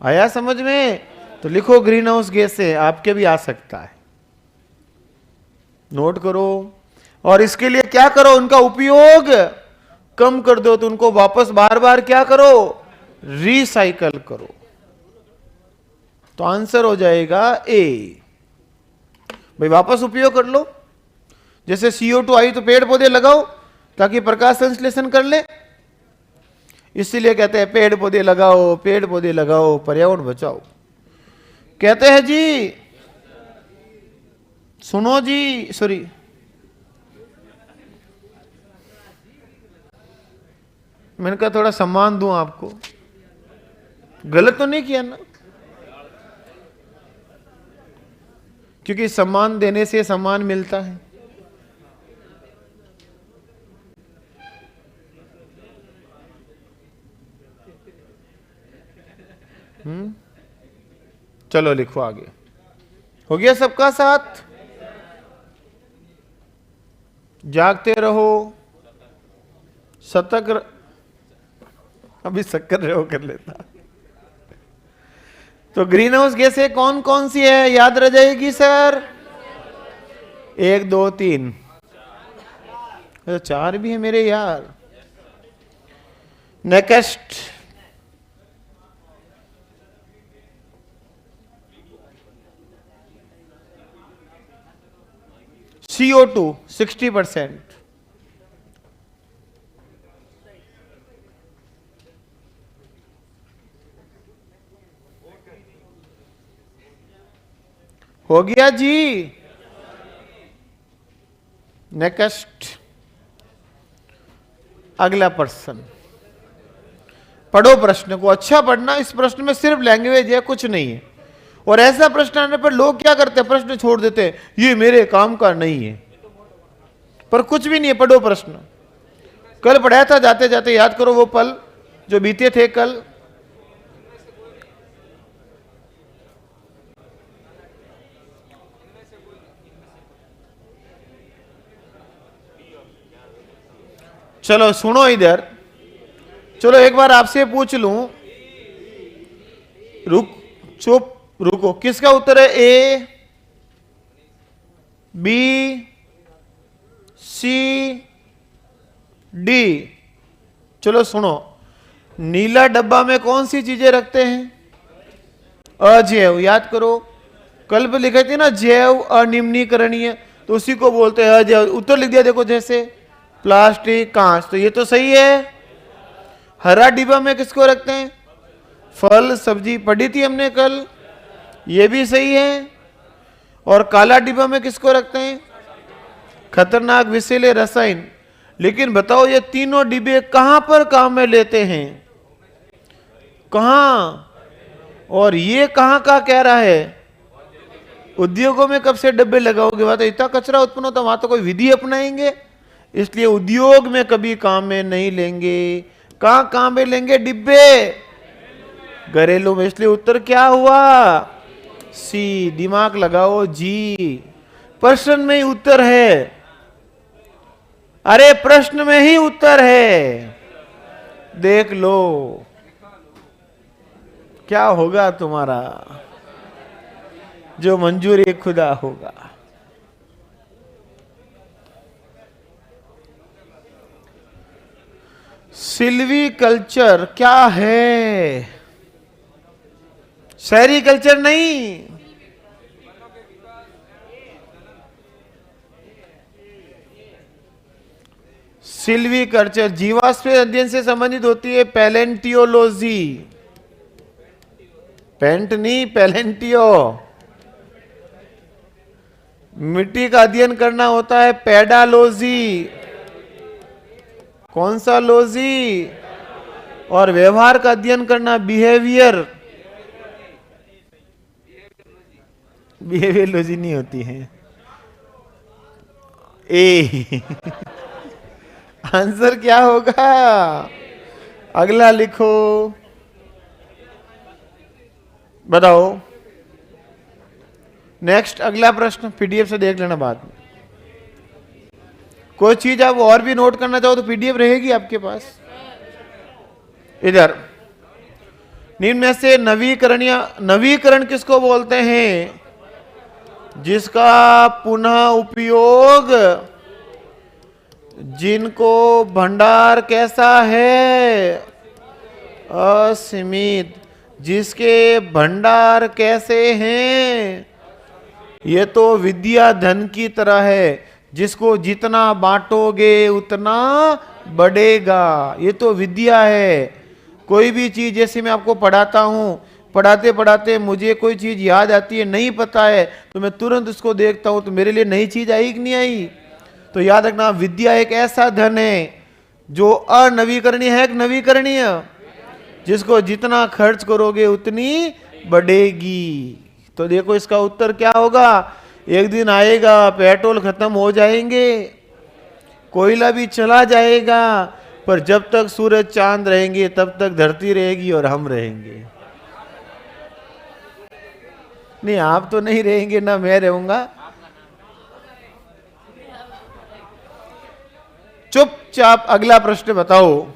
आया समझ में? तो लिखो ग्रीन हाउस गैस से, आपके भी आ सकता है, नोट करो। और इसके लिए क्या करो, उनका उपयोग कम कर दो, तो उनको वापस बार बार क्या करो, रिसाइकल करो। तो आंसर हो जाएगा ए। भाई वापस उपयोग कर लो, जैसे CO2 आई तो पेड़ पौधे लगाओ ताकि प्रकाश संश्लेषण कर ले, इसीलिए कहते हैं पेड़ पौधे लगाओ, पेड़ पौधे लगाओ, पर्यावरण बचाओ। कहते हैं जी, सुनो जी, सॉरी, मैंने कहा थोड़ा सम्मान दूं आपको, गलत तो नहीं किया ना? क्योंकि सम्मान देने से सम्मान मिलता है। चलो लिखो आगे। हो गया सबका साथ? जागते रहो, अभी शक्कर रहो कर लेता। तो ग्रीन हाउस गैसें कौन कौन सी है, याद रह जाएगी सर? 1 2 3, तो 4 भी है मेरे यार। नेक्स्ट, CO2 60%, हो गया जी। नेक्स्ट, अगला प्रश्न, पढ़ो प्रश्न को, अच्छा पढ़ना। इस प्रश्न में सिर्फ लैंग्वेज है, कुछ नहीं है। और ऐसा प्रश्न आने पर लोग क्या करते हैं, प्रश्न छोड़ देते हैं, ये मेरे काम का नहीं है, पर कुछ भी नहीं है। पढ़ो प्रश्न, कल पढ़ाया था, जाते जाते याद करो वो पल जो बीते थे कल। चलो सुनो इधर, चलो एक बार आपसे पूछ लूं, चुप रुको, किसका उत्तर है? A B C D। चलो सुनो, नीला डब्बा में कौन सी चीजें रखते हैं? अजैव, याद करो, कल पे लिखे थे ना जैव अनिम्नीकरणीय, तो उसी को बोलते हैं अजैव। उत्तर लिख दिया देखो, जैसे प्लास्टिक, कांच, तो ये तो सही है। हरा डिब्बा में किसको रखते हैं? फल सब्जी, पढ़ी थी हमने कल, ये भी सही है। और काला डिब्बा में किसको रखते हैं? खतरनाक विषैले रसायन। लेकिन बताओ ये तीनों डिब्बे कहां पर काम में लेते हैं? कहां? और ये कहां का कह रहा है? उद्योगों में कब से डब्बे लगाओगे? वहां तो इतना कचरा उत्पन्न होता, वहां तो कोई विधि अपनाएंगे, इसलिए उद्योग में कभी काम में नहीं लेंगे। कहां काम में लेंगे डिब्बे? घरेलू में। इसलिए उत्तर क्या हुआ? सी। दिमाग लगाओ जी, प्रश्न में ही उत्तर है। अरे प्रश्न में ही उत्तर है, देख लो क्या होगा तुम्हारा, जो मंजूरी खुदा होगा। सिल्वीकल्चर क्या है? सेरीकल्चर नहीं, सिल्वीकल्चर जीवाश्म अध्ययन से संबंधित होती है। पैलेंटियोलॉजी, पेंट नहीं, पैलेंटियो। मिट्टी का अध्ययन करना होता है पेडालॉजी। कौन सा लॉजी? और व्यवहार का अध्ययन करना बिहेवियर, बिहेवियरलॉजी नहीं होती है। ए आंसर क्या होगा? अगला लिखो, बताओ। नेक्स्ट, अगला प्रश्न पीडीएफ से देख लेना बाद में। कोई चीज आप और भी नोट करना चाहो तो पीडीएफ रहेगी आपके पास। इधर निम्न में से नवीकरण किसको बोलते हैं? जिसका पुनः उपयोग, जिनको भंडार कैसा है? असीमित। जिसके भंडार कैसे हैं? ये तो विद्या धन की तरह है, जिसको जितना बांटोगे उतना बढ़ेगा। ये तो विद्या है। कोई भी चीज, जैसे मैं आपको पढ़ाता हूं, पढ़ाते पढ़ाते मुझे कोई चीज याद आती है, नहीं पता है, तो मैं तुरंत उसको देखता हूं, तो मेरे लिए नई चीज आई कि नहीं आई? तो याद रखना, विद्या एक ऐसा धन है जो अनवीकरणीय है कि नवीकरणीय? जिसको जितना खर्च करोगे उतनी बढ़ेगी। तो देखो इसका उत्तर क्या होगा? एक दिन आएगा पेट्रोल खत्म हो जाएंगे, कोयला भी चला जाएगा, पर जब तक सूरज चांद रहेंगे तब तक धरती रहेगी और हम रहेंगे। नहीं, आप तो नहीं रहेंगे, ना मैं रहूंगा। चुपचाप अगला प्रश्न बताओ।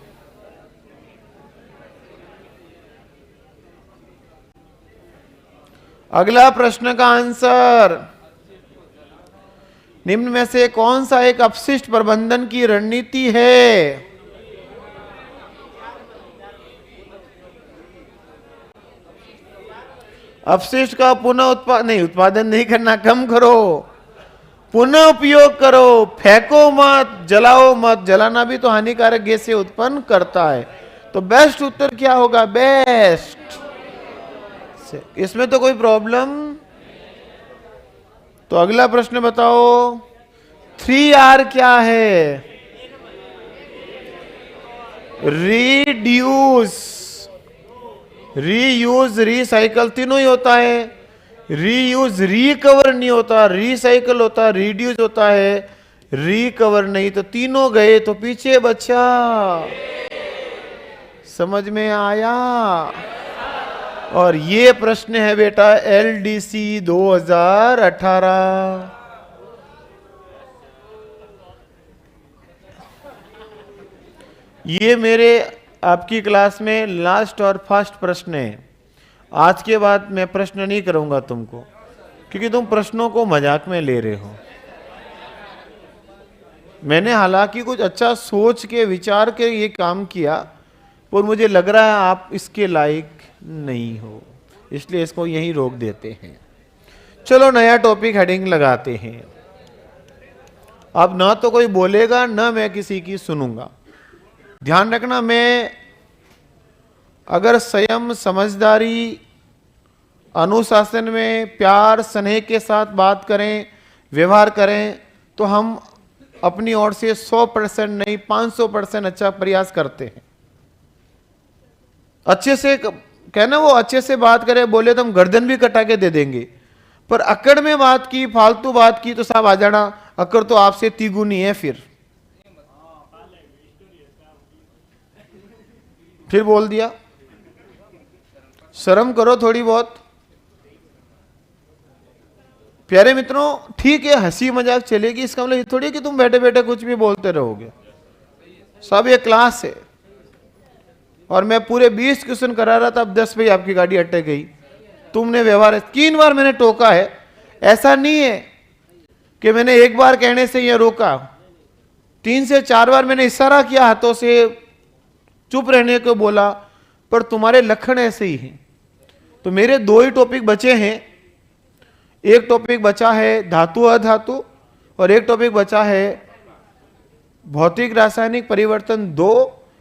अगला प्रश्न का आंसर, निम्न में से कौन सा एक अपशिष्ट प्रबंधन की रणनीति है? अपशिष्ट का पुनः उत्पादन नहीं करना, कम करो, पुनः उपयोग करो, फेंको मत, जलाओ मत। जलाना भी तो हानिकारक गैसें उत्पन्न करता है। तो बेस्ट उत्तर क्या होगा? बेस्ट। इसमें तो कोई प्रॉब्लम। तो अगला प्रश्न बताओ, 3R क्या है? रिड्यूस, रीयूज, रिसाइकल, तीनों ही होता है। रीयूज रिकवर नहीं होता, रिसाइकल होता है, रिड्यूस होता है, रिकवर नहीं। तो तीनों गए, तो पीछे बचा। समझ में आया? और ये प्रश्न है बेटा LDC 2018। ये मेरे आपकी क्लास में लास्ट और फर्स्ट प्रश्न है। आज के बाद मैं प्रश्न नहीं करूंगा तुमको, क्योंकि तुम प्रश्नों को मजाक में ले रहे हो। मैंने हालांकि कुछ अच्छा सोच के विचार के ये काम किया, पर मुझे लग रहा है आप इसके लायक नहीं हो, इसलिए इसको यहीं रोक देते हैं। चलो नया टॉपिक हेडिंग लगाते हैं। अब ना तो कोई बोलेगा, ना मैं किसी की सुनूंगा। ध्यान रखना, मैं अगर संयम, समझदारी, अनुशासन में प्यार स्नेह के साथ बात करें, व्यवहार करें, तो हम अपनी ओर से 100% नहीं 500% अच्छा प्रयास करते हैं। अच्छे से कहना, वो अच्छे से बात करे, बोले तो हम गर्दन भी कटा के दे देंगे। पर अकड़ में बात की, फालतू बात की, तो साहब आ जाना, अकड़ तो आपसे तिगुनी है। फिर बोल दिया। शर्म करो थोड़ी बहुत। प्यारे मित्रों, ठीक है हंसी मजाक चलेगी, इसका मतलब ये थोड़ी है कि तुम बैठे बैठे कुछ भी बोलते रहोगे। सब ये क्लास है। और मैं पूरे 20 क्वेश्चन करा रहा था, अब 10 पे आपकी गाड़ी अटक गई। तुमने व्यवहार 3 बार मैंने टोका है। ऐसा नहीं है कि मैंने एक बार कहने से यह रोका, 3 से 4 बार मैंने इशारा किया, हाथों से चुप रहने को बोला, पर तुम्हारे लक्षण ऐसे ही हैं। तो मेरे 2 ही टॉपिक बचे हैं। एक टॉपिक बचा है धातु अधातु, और एक टॉपिक बचा है भौतिक रासायनिक परिवर्तन 2।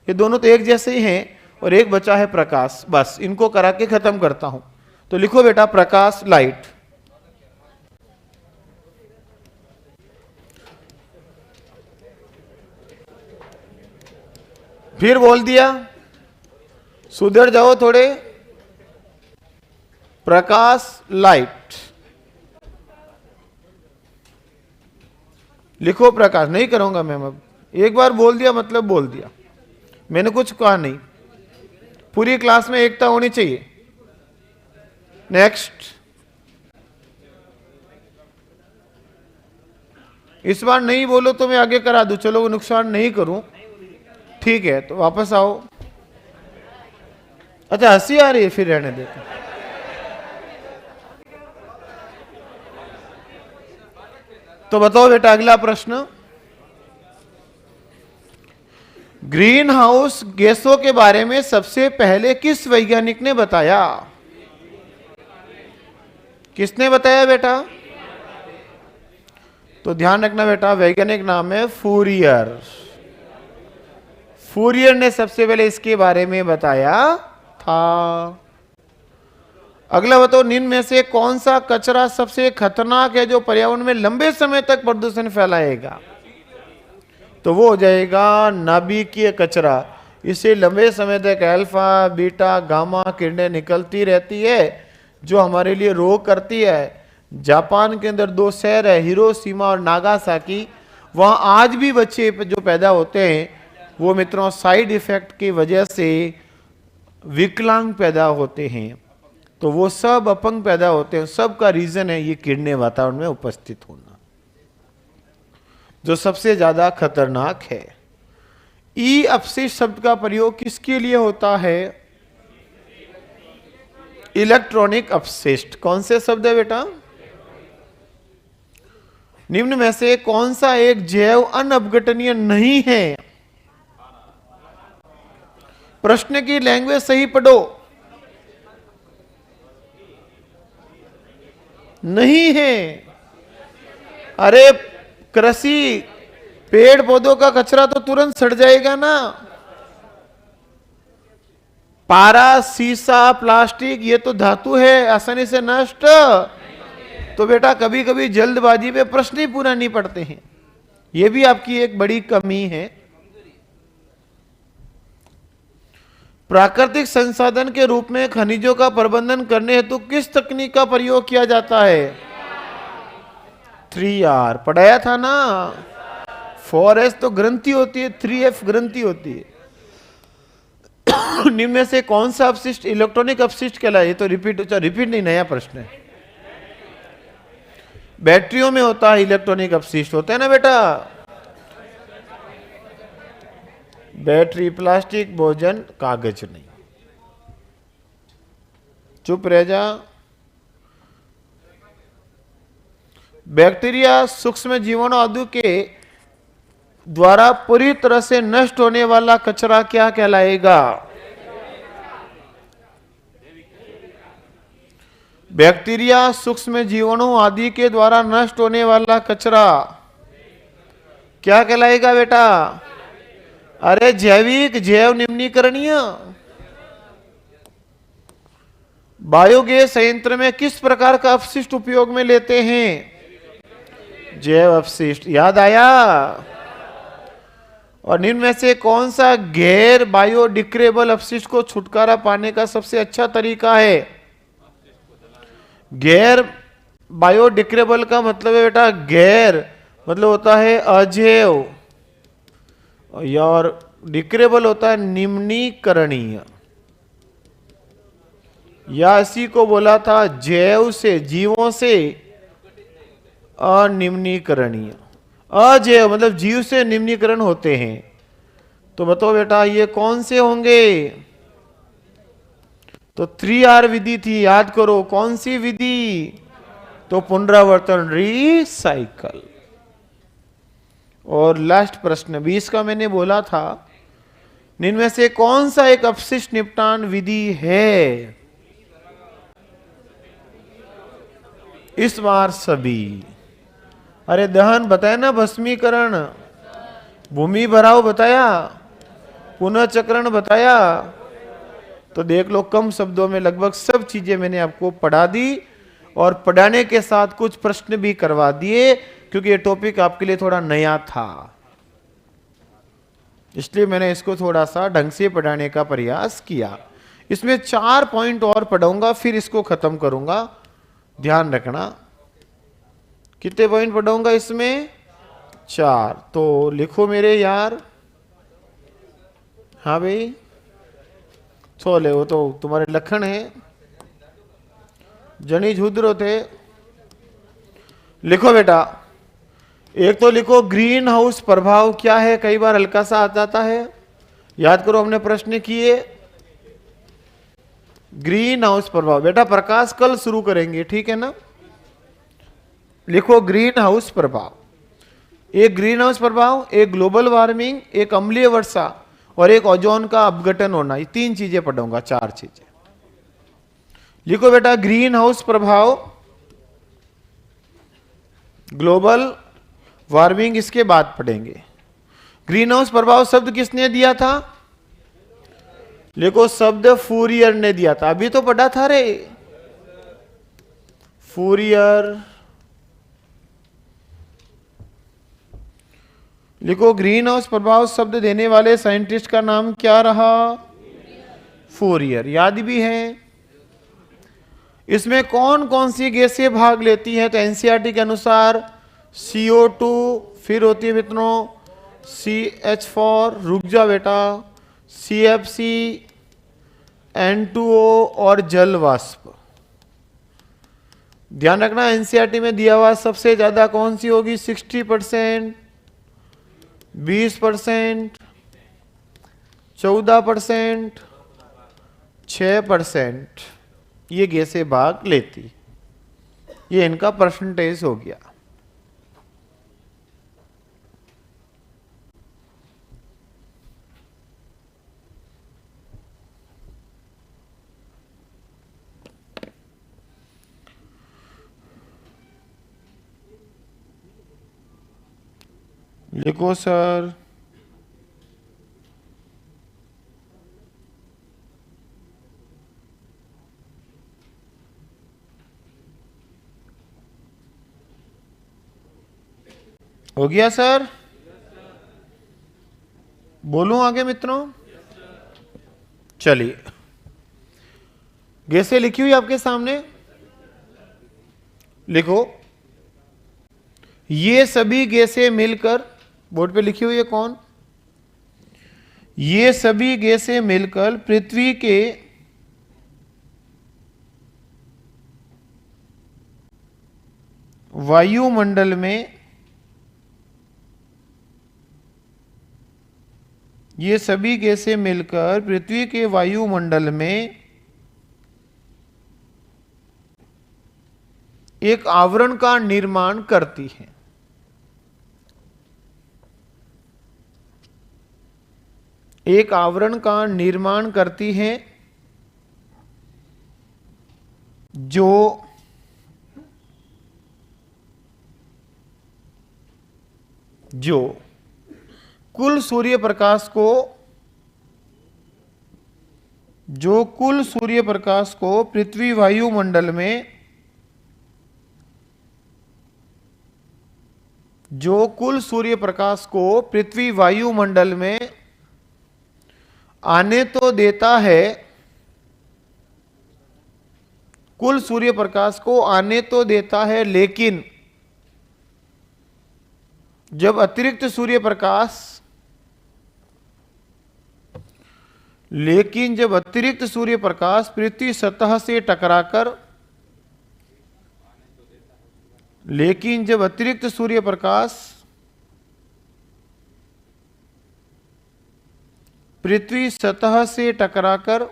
ये दोनों तो एक जैसे ही हैं। और एक बचा है प्रकाश। बस इनको करा के खत्म करता हूं। तो लिखो बेटा प्रकाश, लाइट। फिर बोल दिया, सुधर जाओ थोड़े। प्रकाश, लाइट। लिखो प्रकाश। नहीं करूंगा मैम, अब एक बार बोल दिया मतलब बोल दिया, मैंने कुछ कहा नहीं। पूरी क्लास में एकता होनी चाहिए। नेक्स्ट। इस बार नहीं बोलो तो मैं आगे करा दूं, चलो वो नुकसान नहीं करूं। ठीक है, तो वापस आओ। अच्छा हंसी आ रही है, फिर रहने देते। तो बताओ बेटा अगला प्रश्न, ग्रीन हाउस गैसों के बारे में सबसे पहले किस वैज्ञानिक ने बताया? किसने बताया बेटा? तो ध्यान रखना बेटा, वैज्ञानिक नाम है फूरियर। फूरियर ने सबसे पहले इसके बारे में बताया था। अगला बताओ, निम्न में से कौन सा कचरा सबसे खतरनाक है जो पर्यावरण में लंबे समय तक प्रदूषण फैलाएगा? तो वो हो जाएगा नाभिकीय कचरा। इससे लंबे समय तक अल्फा बीटा गामा किरणें निकलती रहती है जो हमारे लिए रोग करती है। जापान के अंदर 2 शहर है, हिरोशिमा और नागासाकी। वहां आज भी बच्चे जो पैदा होते हैं वो मित्रों साइड इफेक्ट की वजह से विकलांग पैदा होते हैं। तो वो सब अपंग पैदा होते हैं, सब का रीजन है ये किरणें वातावरण में उपस्थित होना, जो सबसे ज्यादा खतरनाक है। ई अपशिष्ट शब्द का प्रयोग किसके लिए होता है? इलेक्ट्रॉनिक अपशिष्ट। कौन से शब्द है बेटा? निम्न में से कौन सा एक जैव अनअपघटनीय नहीं है? प्रश्न की लैंग्वेज सही पढ़ो। नहीं है। अरे कृषि पेड़ पौधों का कचरा तो तुरंत सड़ जाएगा ना। पारा सीसा प्लास्टिक ये तो धातु है, आसानी से नष्ट। तो बेटा कभी कभी जल्दबाजी में प्रश्न ही पूरा नहीं पढ़ते हैं, ये भी आपकी एक बड़ी कमी है। प्राकृतिक संसाधन के रूप में खनिजों का प्रबंधन करने हेतु किस तकनीक का प्रयोग किया जाता है? 3R पढ़ाया था ना। 4S तो ग्रंथि होती है, 3F ग्रंथि होती है। निम्न में से कौन सा अपशिष्ट इलेक्ट्रॉनिक अपशिष्ट कहलाए? ये तो रिपीट नहीं, नया प्रश्न है। बैटरियों में होता है इलेक्ट्रॉनिक अपशिष्ट, होता है ना बेटा। बैटरी, प्लास्टिक, भोजन, कागज नहीं। चुप रह जा। बैक्टीरिया सूक्ष्म जीवाणु आदि के द्वारा पूरी तरह से नष्ट होने वाला कचरा क्या कहलाएगा? बैक्टीरिया सूक्ष्म जीवाणु आदि के द्वारा नष्ट होने वाला कचरा क्या कहलाएगा बेटा? अरे जैविक, जैव निम्नीकरणीय। बायोगैस संयंत्र में किस प्रकार का अपशिष्ट उपयोग में लेते हैं? जैव अपशिष्ट। याद आया? और निम्न में से कौन सा गैर बायोडिग्रेडेबल अपशिष्ट को छुटकारा पाने का सबसे अच्छा तरीका है? गैर बायोडिग्रेडेबल का मतलब है बेटा, गैर मतलब होता है अजैव, और डिग्रेडेबल होता है निम्नीकरणीय। या इसी को बोला था जैव से, जीवों से अनिम्नीकरणीय। अजैव मतलब जीव से निम्नीकरण होते हैं। तो बताओ बेटा ये कौन से होंगे? तो 3R विधि थी, याद करो। कौन सी विधि? तो पुनरावर्तन, रिसाइकल। और लास्ट प्रश्न 20 का मैंने बोला था, इनमें से कौन सा एक अपशिष्ट निपटान विधि है? इस बार सभी। अरे दहन बताया ना, भस्मीकरण, भूमि भराव बताया, पुनःचक्रण बताया। तो देख लो, कम शब्दों में लगभग सब चीजें मैंने आपको पढ़ा दी, और पढ़ाने के साथ कुछ प्रश्न भी करवा दिए, क्योंकि ये टॉपिक आपके लिए थोड़ा नया था, इसलिए मैंने इसको थोड़ा सा ढंग से पढ़ाने का प्रयास किया। इसमें 4 पॉइंट और पढ़ाऊंगा, फिर इसको खत्म करूंगा। ध्यान रखना, कितने पॉइंट पढ़ाऊंगा इसमें? 4। तो लिखो मेरे यार। हाँ भाई, छोले वो तो तुम्हारे लक्षण है, जनी झुद्र थे। लिखो बेटा, एक तो लिखो ग्रीन हाउस प्रभाव क्या है, कई बार हल्का सा आ जाता है। याद करो, हमने प्रश्न किए। ग्रीन हाउस प्रभाव, बेटा प्रकाश कल शुरू करेंगे, ठीक है ना। लिखो ग्रीन हाउस प्रभाव। एक ग्रीन हाउस प्रभाव, एक ग्लोबल वार्मिंग, एक अम्लीय वर्षा और एक ओजोन का अपघटन होना, ये 3 चीजें पढ़ूंगा, 4 चीजें। लिखो बेटा ग्रीन हाउस प्रभाव, ग्लोबल वार्मिंग इसके बाद पढ़ेंगे। ग्रीन हाउस प्रभाव शब्द किसने दिया था? लिखो शब्द फूरियर ने दिया था, अभी तो पढ़ा था रे, फूरियर। लिखो ग्रीन हाउस प्रभाव शब्द देने वाले साइंटिस्ट का नाम क्या रहा? फूरियर, याद भी है। इसमें कौन कौन सी गैसें भाग लेती हैं? तो एनसीईआरटी के अनुसार CO2, फिर होती है मित्रों CH4, रुक जा बेटा, CFC, N2O और जल वाष्प। ध्यान रखना एनसीईआरटी में दिया हुआ सबसे ज्यादा कौन सी होगी? 60%, 20%, 14%, 6% ये गैसें भाग लेती। ये इनका परसेंटेज हो गया। लिखो सर हो गया सर? बोलूं आगे मित्रों? चलिए, गैसें लिखी हुई आपके सामने, लिखो ये सभी गैसें मिलकर, बोर्ड पे लिखी हुई है कौन? ये सभी गैसें मिलकर पृथ्वी के वायुमंडल में, ये सभी गैसें मिलकर पृथ्वी के वायुमंडल में एक आवरण का निर्माण करती हैं। एक आवरण का निर्माण करती हैं जो कुल सूर्य प्रकाश को पृथ्वी वायुमंडल में, जो कुल सूर्य प्रकाश को पृथ्वी वायुमंडल में आने तो देता है, कुल सूर्य प्रकाश को आने तो देता है, लेकिन जब अतिरिक्त सूर्य प्रकाश पृथ्वी सतह से टकराकर, लेकिन जब अतिरिक्त सूर्य प्रकाश पृथ्वी सतह से टकराकर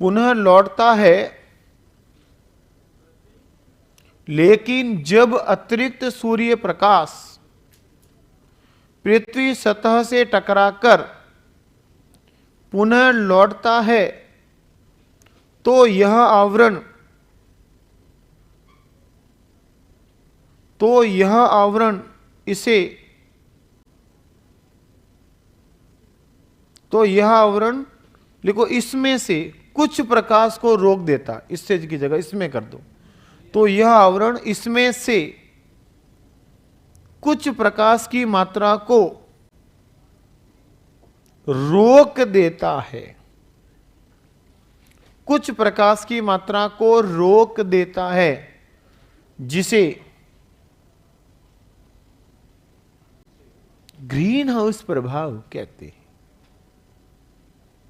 पुनः लौटता है, लेकिन जब अतिरिक्त सूर्य प्रकाश पृथ्वी सतह से टकराकर पुनः लौटता है, तो यह आवरण इसे, तो यह आवरण लिखो इसमें से कुछ प्रकाश को रोक देता, इससे की जगह इसमें कर दो, तो यह आवरण इसमें से कुछ प्रकाश की मात्रा को रोक देता है, कुछ प्रकाश की मात्रा को रोक देता है, जिसे ग्रीन हाउस प्रभाव कहते हैं,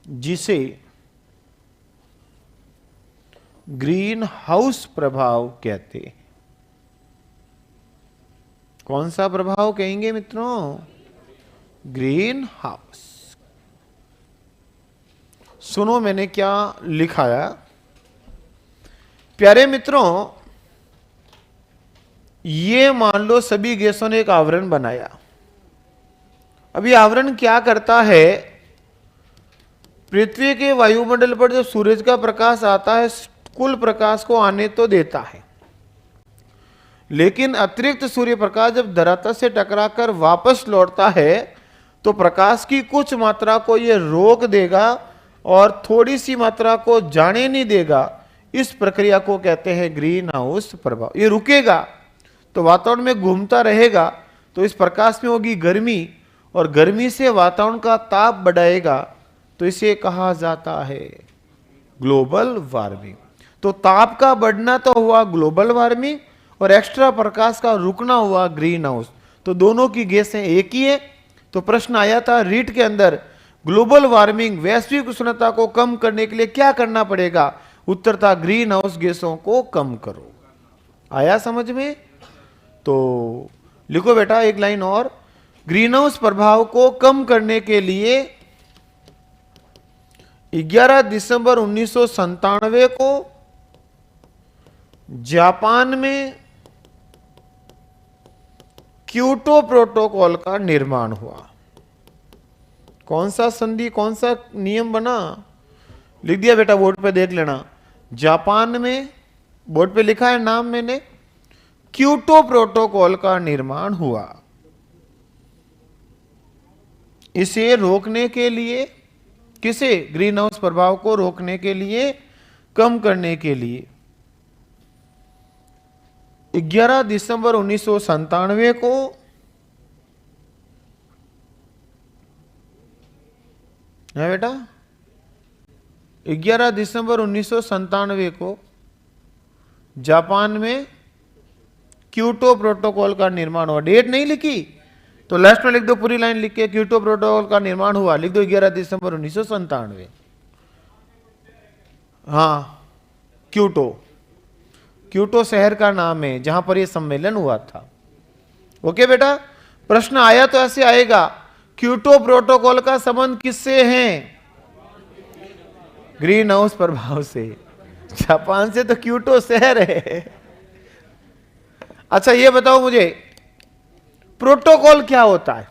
जिसे ग्रीन हाउस प्रभाव कहते हैं। कौन सा प्रभाव कहेंगे मित्रों? Green house. सुनो मैंने क्या लिखाया। प्यारे मित्रों, ये मान लो सभी गैसों ने एक आवरण बनाया। अभी आवरण क्या करता है, पृथ्वी के वायुमंडल पर जब सूरज का प्रकाश आता है, कुल प्रकाश को आने तो देता है, लेकिन अतिरिक्त सूर्य प्रकाश जब धरातल से टकराकर वापस लौटता है तो प्रकाश की कुछ मात्रा को यह रोक देगा और थोड़ी सी मात्रा को जाने नहीं देगा। इस प्रक्रिया को कहते हैं ग्रीन हाउस प्रभाव। ये रुकेगा तो वातावरण में घूमता रहेगा, तो इस प्रकाश में होगी गर्मी, और गर्मी से वातावरण का ताप बढ़ाएगा, तो इसे कहा जाता है ग्लोबल वार्मिंग। तो ताप का बढ़ना तो हुआ ग्लोबल वार्मिंग, और एक्स्ट्रा प्रकाश का रुकना हुआ ग्रीन हाउस। तो दोनों की गैसें एक ही है। तो प्रश्न आया था रीट के अंदर, ग्लोबल वार्मिंग वैश्विक उष्णता को कम करने के लिए क्या करना पड़ेगा? उत्तर था ग्रीन हाउस गैसों को कम करो। आया समझ में? तो लिखो बेटा एक लाइन और, ग्रीन हाउस प्रभाव को कम करने के लिए 11 दिसंबर 1997 को जापान में क्योटो प्रोटोकॉल का निर्माण हुआ। कौन सा संधि, कौन सा नियम बना? लिख दिया बेटा, बोर्ड पे देख लेना। जापान में, बोर्ड पे लिखा है नाम मैंने, क्योटो प्रोटोकॉल का निर्माण हुआ। इसे रोकने के लिए, किसे? ग्रीन हाउस प्रभाव को रोकने के लिए, कम करने के लिए 11 दिसंबर 1997 को है बेटा, 11 दिसंबर 1997 को जापान में क्योटो प्रोटोकॉल का निर्माण हुआ। डेट नहीं लिखी तो लास्ट में लिख दो, पूरी लाइन लिख के, क्योटो प्रोटोकॉल का निर्माण हुआ लिख दो 11 दिसंबर 1997। हाँ, क्योटो, क्योटो शहर का नाम है जहां पर यह सम्मेलन हुआ था। ओके बेटा, प्रश्न आया तो ऐसे आएगा, क्योटो प्रोटोकॉल का संबंध किससे है? ग्रीन हाउस प्रभाव से। जापान से तो क्योटो शहर है। अच्छा ये बताओ मुझे, प्रोटोकॉल क्या होता है?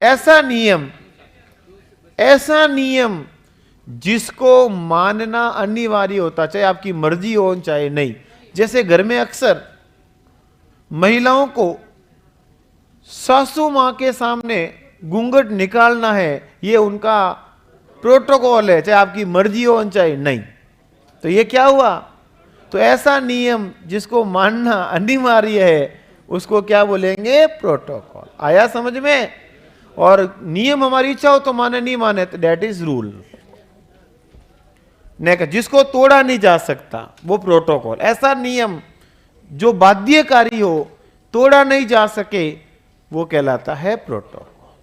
ऐसा नियम जिसको मानना अनिवार्य होता, चाहे आपकी मर्जी हो चाहे नहीं। जैसे घर में अक्सर महिलाओं को सासू मां के सामने घूंघट निकालना है, ये उनका प्रोटोकॉल है, चाहे आपकी मर्जी हो चाहे नहीं। तो ये क्या हुआ? तो ऐसा नियम जिसको मानना अनिवार्य है उसको क्या बोलेंगे? प्रोटोकॉल। आया समझ में? और नियम हमारी इच्छा हो तो माने, नहीं माने तो दैट इज रूल। नेक्स्ट, जिसको तोड़ा नहीं जा सकता वो प्रोटोकॉल। ऐसा नियम जो बाध्यकारी हो, तोड़ा नहीं जा सके, वो कहलाता है प्रोटोकॉल।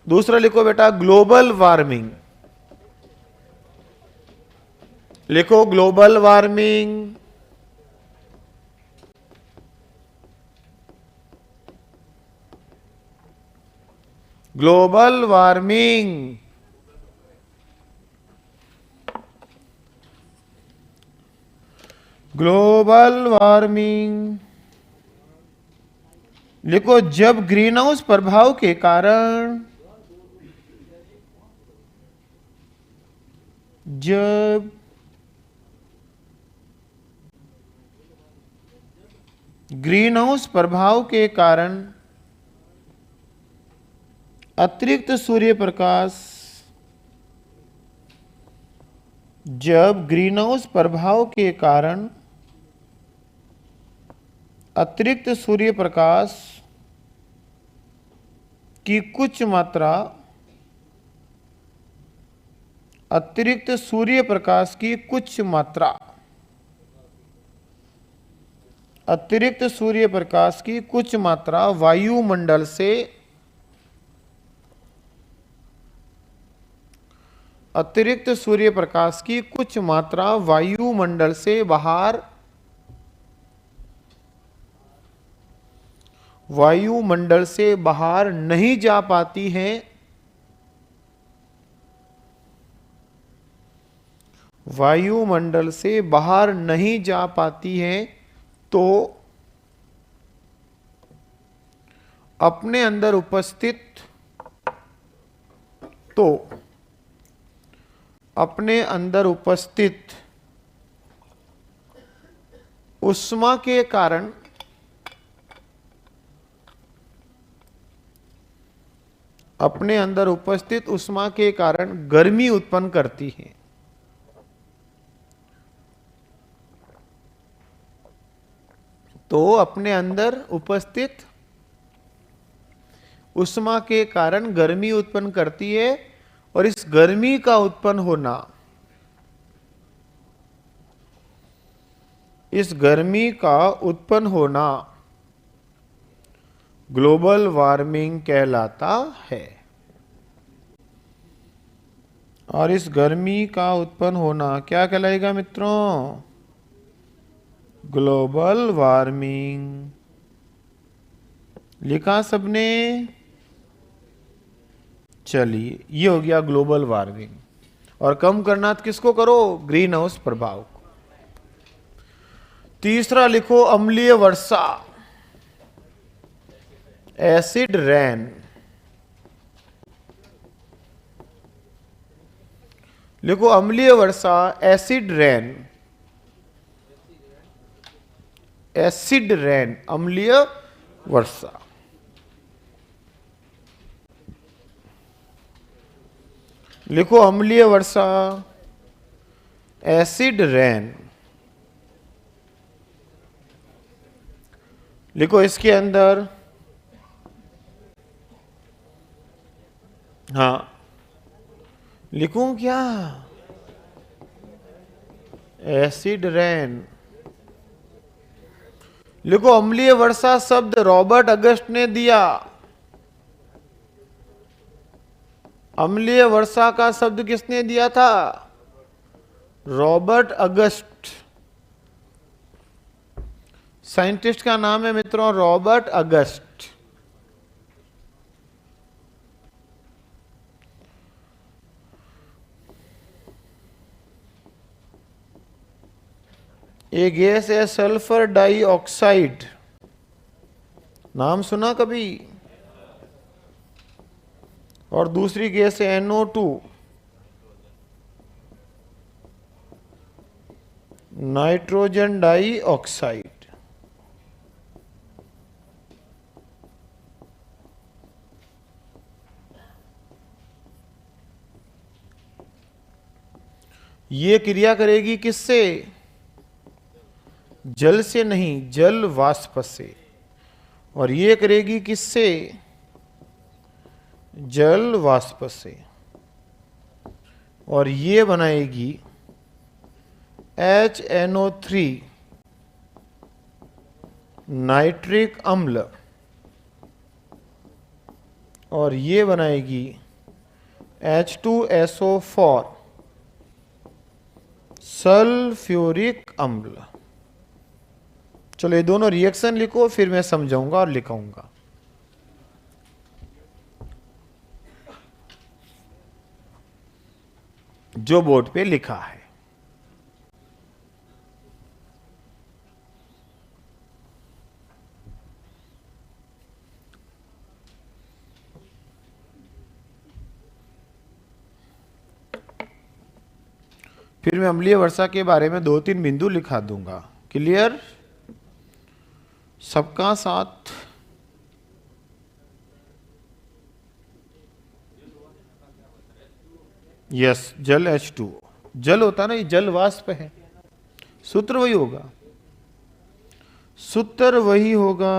दूसरा लिखो बेटा, ग्लोबल वार्मिंग। लिखो global warming. Global warming global warming लिखो, जब ग्रीन हाउस प्रभाव के कारण, जब ग्रीन हाउस प्रभाव के कारण अतिरिक्त सूर्य प्रकाश, जब ग्रीन हाउस प्रभाव के कारण अतिरिक्त सूर्य प्रकाश की कुछ मात्रा, अतिरिक्त सूर्य प्रकाश की कुछ मात्रा, अतिरिक्त सूर्य प्रकाश की कुछ मात्रा वायुमंडल से, अतिरिक्त सूर्य प्रकाश की कुछ मात्रा वायुमंडल से बाहर, वायुमंडल से बाहर नहीं जा पाती है, वायुमंडल से बाहर नहीं जा पाती हैं तो अपने अंदर उपस्थित उष्मा के कारण गर्मी उत्पन्न करती है। तो अपने अंदर उपस्थित उष्मा के कारण गर्मी उत्पन्न करती है और इस गर्मी का उत्पन्न होना ग्लोबल वार्मिंग कहलाता है। और इस गर्मी का उत्पन्न होना क्या कहलाएगा मित्रों? Global warming. लिखा सबने? चलिए, ये हो गया ग्लोबल वार्मिंग। और कम करना किसको करो? ग्रीन हाउस प्रभाव को। तीसरा लिखो अम्लीय वर्षा, एसिड रेन। लिखो अम्लीय वर्षा, एसिड रेन। एसिड रेन, अम्लीय वर्षा। लिखो अम्लीय वर्षा, एसिड रेन। लिखो इसके अंदर, हाँ लिखूं क्या? Acid rain. लिखो अम्लीय वर्षा शब्द रॉबर्ट अगस्ट ने दिया। अम्लीय वर्षा का शब्द किसने दिया था? Robert August. साइंटिस्ट का नाम है मित्रों रॉबर्ट अगस्ट। एक गैस है सल्फर डाइऑक्साइड, नाम सुना कभी? और दूसरी गैस है NO2, नाइट्रोजन डाइऑक्साइड। ये क्रिया करेगी किससे? जल से नहीं, जल वाष्प से। और ये करेगी किससे? जल वाष्प से। और ये बनाएगी HNO3 नाइट्रिक अम्ल। और ये बनाएगी H2SO4 सल्फ्यूरिक अम्ल। चलो ये दोनों रिएक्शन लिखो, फिर मैं समझाऊंगा और लिखाऊंगा। जो बोर्ड पे लिखा है। फिर मैं अम्लीय वर्षा के बारे में 2-3 बिंदु लिखा दूंगा। क्लियर? सबका साथ। यस, जल H2O। जल होता ना, ये जल वाष्प है। सूत्र वही होगा, सूत्र वही होगा।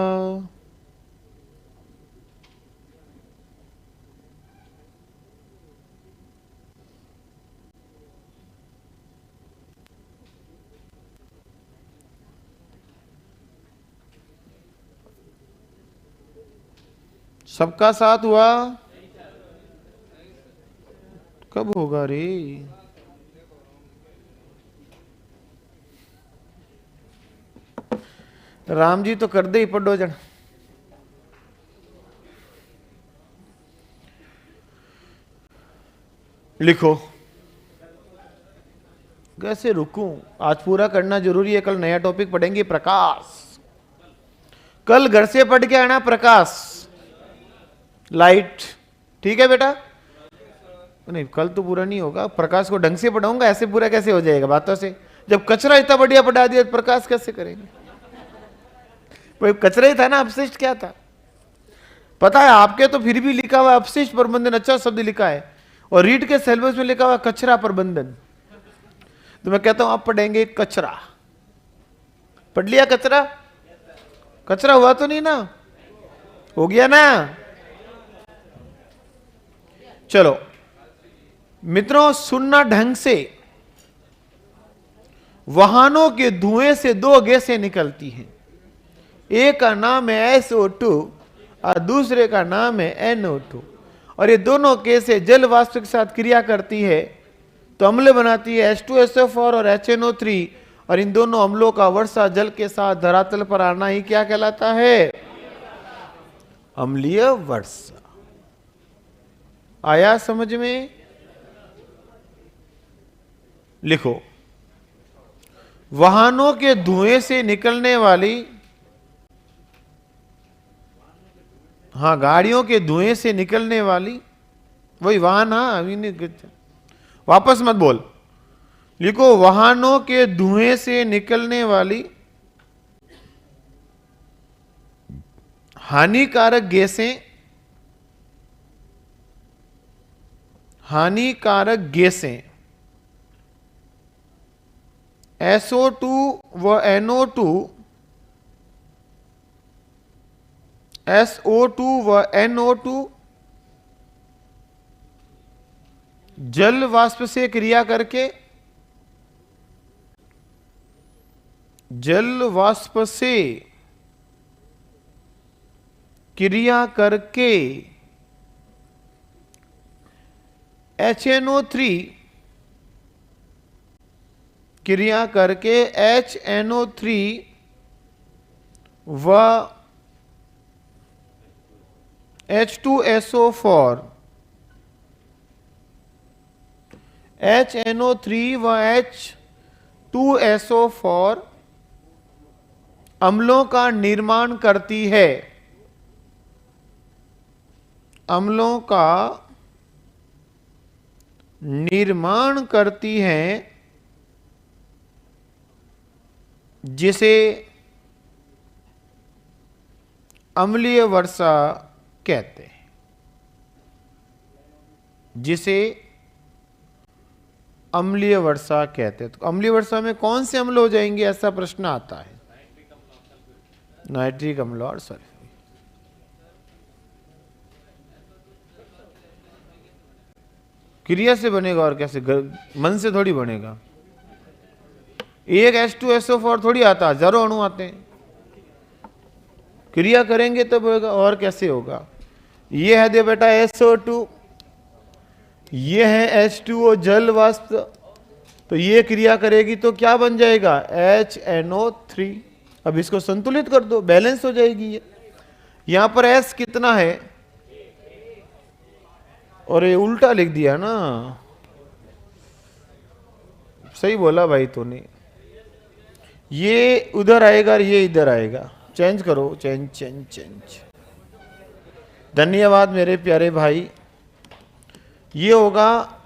सबका साथ हुआ? कब होगा रे? राम जी तो कर दे ही पढ़ो जन। लिखो कैसे रुकूं, आज पूरा करना जरूरी है, कल नया टॉपिक पढ़ेंगे प्रकाश। कल घर से पढ़ के आना प्रकाश, लाइट, ठीक है बेटा? नहीं कल तो पूरा नहीं होगा, प्रकाश को ढंग से पढ़ाऊंगा, ऐसे पूरा कैसे हो जाएगा बातों से? जब कचरा इतना बढ़िया पढ़ा दिया तो प्रकाश कैसे करेंगे? वो कचरा ही था ना, अपशिष्ट क्या था? पता है आपके तो फिर भी लिखा हुआ अपशिष्ट प्रबंधन, अच्छा शब्द लिखा है, और रीड के सिलेबस में लिखा हुआ कचरा प्रबंधन। तो मैं कहता हूं आप पढ़ेंगे कचरा। पढ़ लिया कचरा? कचरा हुआ तो नहीं ना? हो गया ना? चलो मित्रों सुनना ढंग से। वाहनों के धुएं से दो गैसें निकलती हैं, एक का नाम है SO2 और दूसरे का नाम है NO2, और ये दोनों गैसें जल वाष्प के साथ क्रिया करती है तो अम्ल बनाती है H2SO4 और HNO3, और इन दोनों अम्लों का वर्षा जल के साथ धरातल पर आना ही क्या कहलाता है? अम्लीय वर्षा। आया समझ में? लिखो, वाहनों के धुएं से निकलने वाली, हाँ गाड़ियों के धुएं से निकलने वाली, वही वाहन, हाँ अभी नहीं, वापस मत बोल, लिखो वाहनों के धुएं से निकलने वाली हानिकारक गैसें, हानिकारक गैसें SO2 व NO2, SO2 व NO2 जल वाष्प से क्रिया करके, जल वाष्प से क्रिया करके HNO3 क्रिया करके HNO3 व H2SO4, HNO3 व H2SO4 अम्लों का निर्माण करती है, अम्लों का निर्माण करती है, जिसे अम्लीय वर्षा कहते हैं, जिसे अम्लीय वर्षा कहते हैं। तो अम्लीय वर्षा में कौन से अम्ल हो जाएंगे, ऐसा प्रश्न आता है? नाइट्रिक अम्ल और सल्फर। क्रिया से बनेगा और कैसे? मन से थोड़ी बनेगा। एक H2SO4 थोड़ी आता, हजारों अणु आते हैं, क्रिया करेंगे तब होगा, और कैसे होगा? ये है दे बेटा SO2, ये है H2O जल वाष्प, तो ये क्रिया करेगी तो क्या बन जाएगा? HNO3। अब इसको संतुलित कर दो, बैलेंस हो जाएगी ये। यहां पर S कितना है, और ये उल्टा लिख दिया ना, सही बोला भाई तूने, ये उधर आएगा और ये इधर आएगा, चेंज करो, चेंज चेंज चेंज। धन्यवाद मेरे प्यारे भाई। ये होगा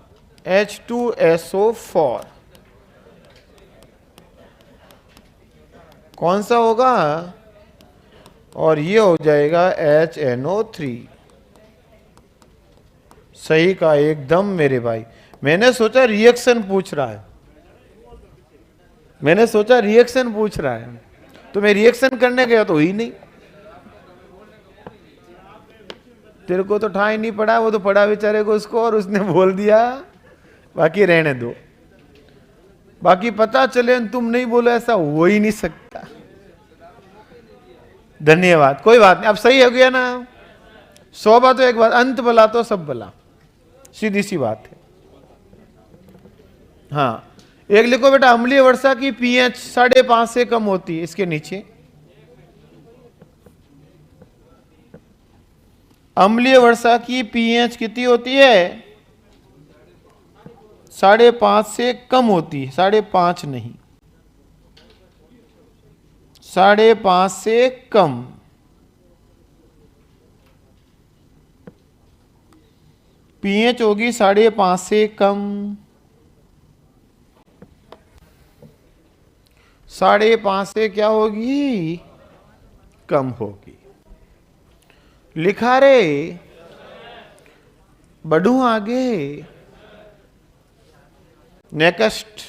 H2SO4, कौन सा होगा? और ये हो जाएगा HNO3। सही कहा एकदम मेरे भाई। मैंने सोचा रिएक्शन पूछ रहा है, मैंने सोचा रिएक्शन पूछ रहा है, तो मैं रिएक्शन करने गया तो ही नहीं। तेरे को तो ठा ही नहीं पड़ा, वो तो पड़ा बेचारे को उसको, और उसने बोल दिया, बाकी रहने दो। बाकी पता चले तुम नहीं बोलो, ऐसा हो ही नहीं सकता। धन्यवाद, कोई बात नहीं, अब सही हो गया ना। 100 बात तो एक बात, अंत भला तो सब भला, सीधी सी बात है। हाँ एक लिखो बेटा, अम्लीय वर्षा की pH 5.5 से कम होती है, इसके नीचे अम्लीय वर्षा की pH कितनी होती है? 5.5 से कम होती है, 5.5 नहीं, 5.5 से कम। पीएच होगी 5.5 से कम, 5.5 से क्या होगी, कम होगी। लिखा रे, बढ़ू आगे। नेक्स्ट,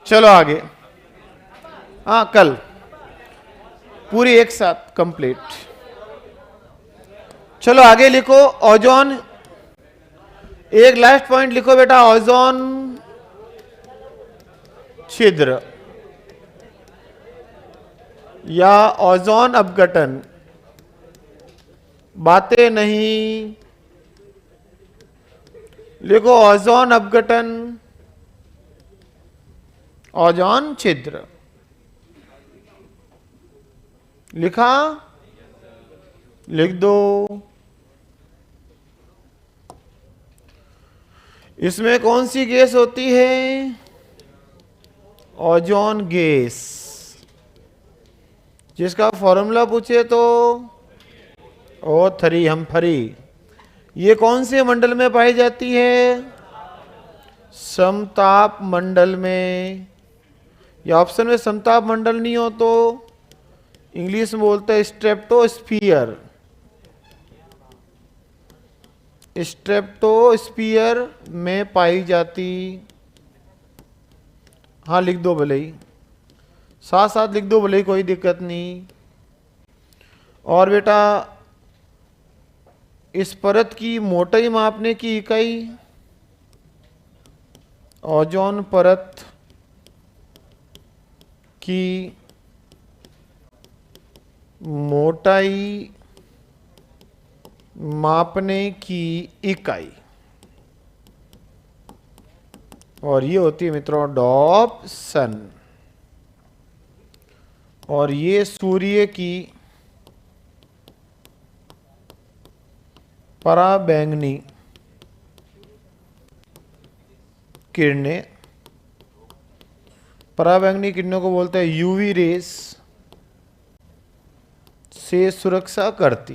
चलो आगे। हाँ, कल पूरी एक साथ कंप्लीट। चलो आगे लिखो, ओजोन। एक लास्ट पॉइंट लिखो बेटा, ओजोन छिद्र या ओजोन अपघटन। बातें नहीं, लिखो ओजोन अपघटन, ओजोन छिद्र। लिखा, लिख दो। इसमें कौन सी गैस होती है, ओजोन गैस, जिसका फॉर्मूला पूछे तो O3 हमफरी। ये कौन से मंडल में पाई जाती है, समताप मंडल में। या ऑप्शन में समताप मंडल नहीं हो तो इंग्लिश में बोलते हैं स्ट्रेप्टोस्फीयर। स्ट्रेप्टोस्फीयर में पाई जाती। हाँ लिख दो भले ही, साथ साथ लिख दो भले ही, कोई दिक्कत नहीं। और बेटा इस परत की मोटाई मापने की इकाई, ओजोन परत की मोटाई मापने की इकाई, और ये होती है मित्रों डॉप्सन। और ये सूर्य की पराबैंगनी किरणें, पराबैंगनी किरणों को बोलते हैं यूवी रेस, से सुरक्षा करती।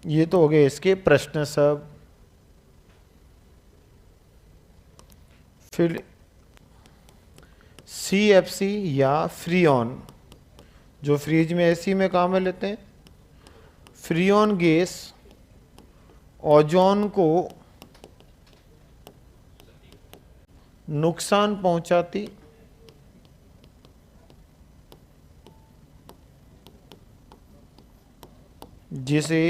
ये तो हो गए इसके प्रश्न सब। फिर CFC या फ्रीऑन, जो फ्रीज में एसी में काम में लेते हैं। फ्रीऑन गैस ओजोन को नुकसान पहुंचाती, जिसे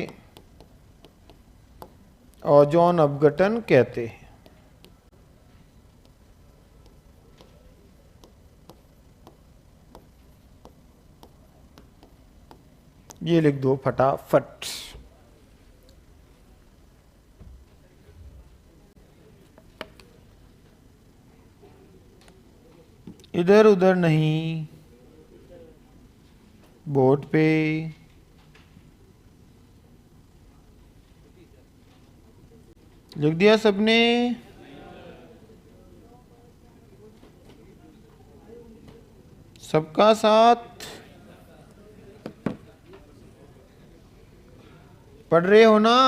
ओजोन अपघटन कहते हैं। ये लिख दो फटाफट। इधर उधर नहीं, बोर्ड पे। लिख दिया सबने? सबका साथ पढ़ रहे हो ना?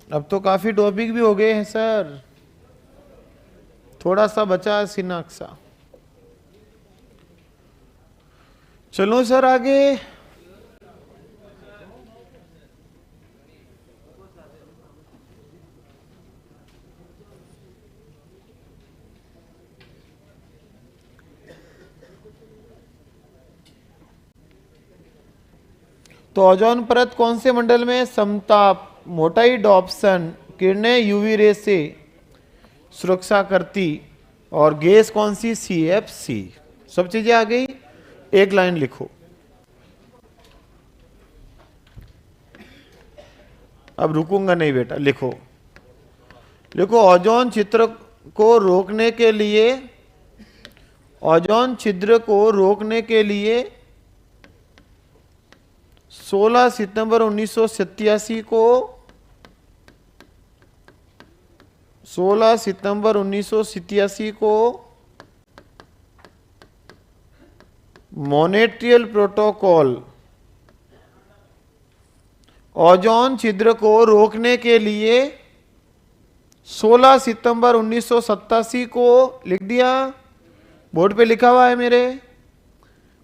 अब तो काफी टॉपिक भी हो गए हैं सर, थोड़ा सा बचा है सिनाक्सा। चलो सर आगे। तो ओजोन परत कौन से मंडल में? समताप, मोटाई, डॉप्सन, किरणें यूवी रे से सुरक्षा करती, और गैस कौन सी? CFC। सब चीजें आ गई, एक लाइन लिखो। अब रुकूंगा नहीं बेटा, लिखो लिखो। ओजोन छिद्र को रोकने के लिए, ओजोन छिद्र को रोकने के लिए 16 सितंबर 1987 को 16 सितंबर 1987 को मॉनेट्रियल प्रोटोकॉल, ओजोन छिद्र को रोकने के लिए 16 सितंबर 1987 को लिख दिया, बोर्ड पे लिखा हुआ है मेरे।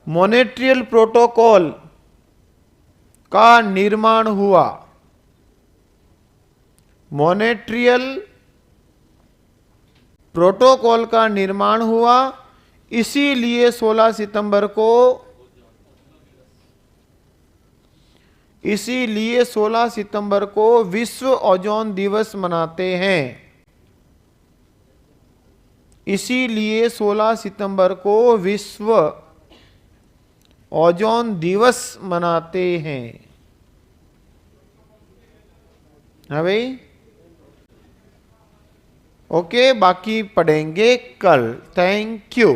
मॉनेट्रियल प्रोटोकॉल का निर्माण हुआ, मॉनेट्रियल प्रोटोकॉल का निर्माण हुआ, इसीलिए 16 सितंबर को, इसीलिए 16 सितंबर को विश्व ओजोन दिवस मनाते हैं। इसीलिए 16 सितंबर को विश्व ओजोन दिवस मनाते हैं। हाँ भाई, ओके, बाकी पढ़ेंगे कल। Thank you.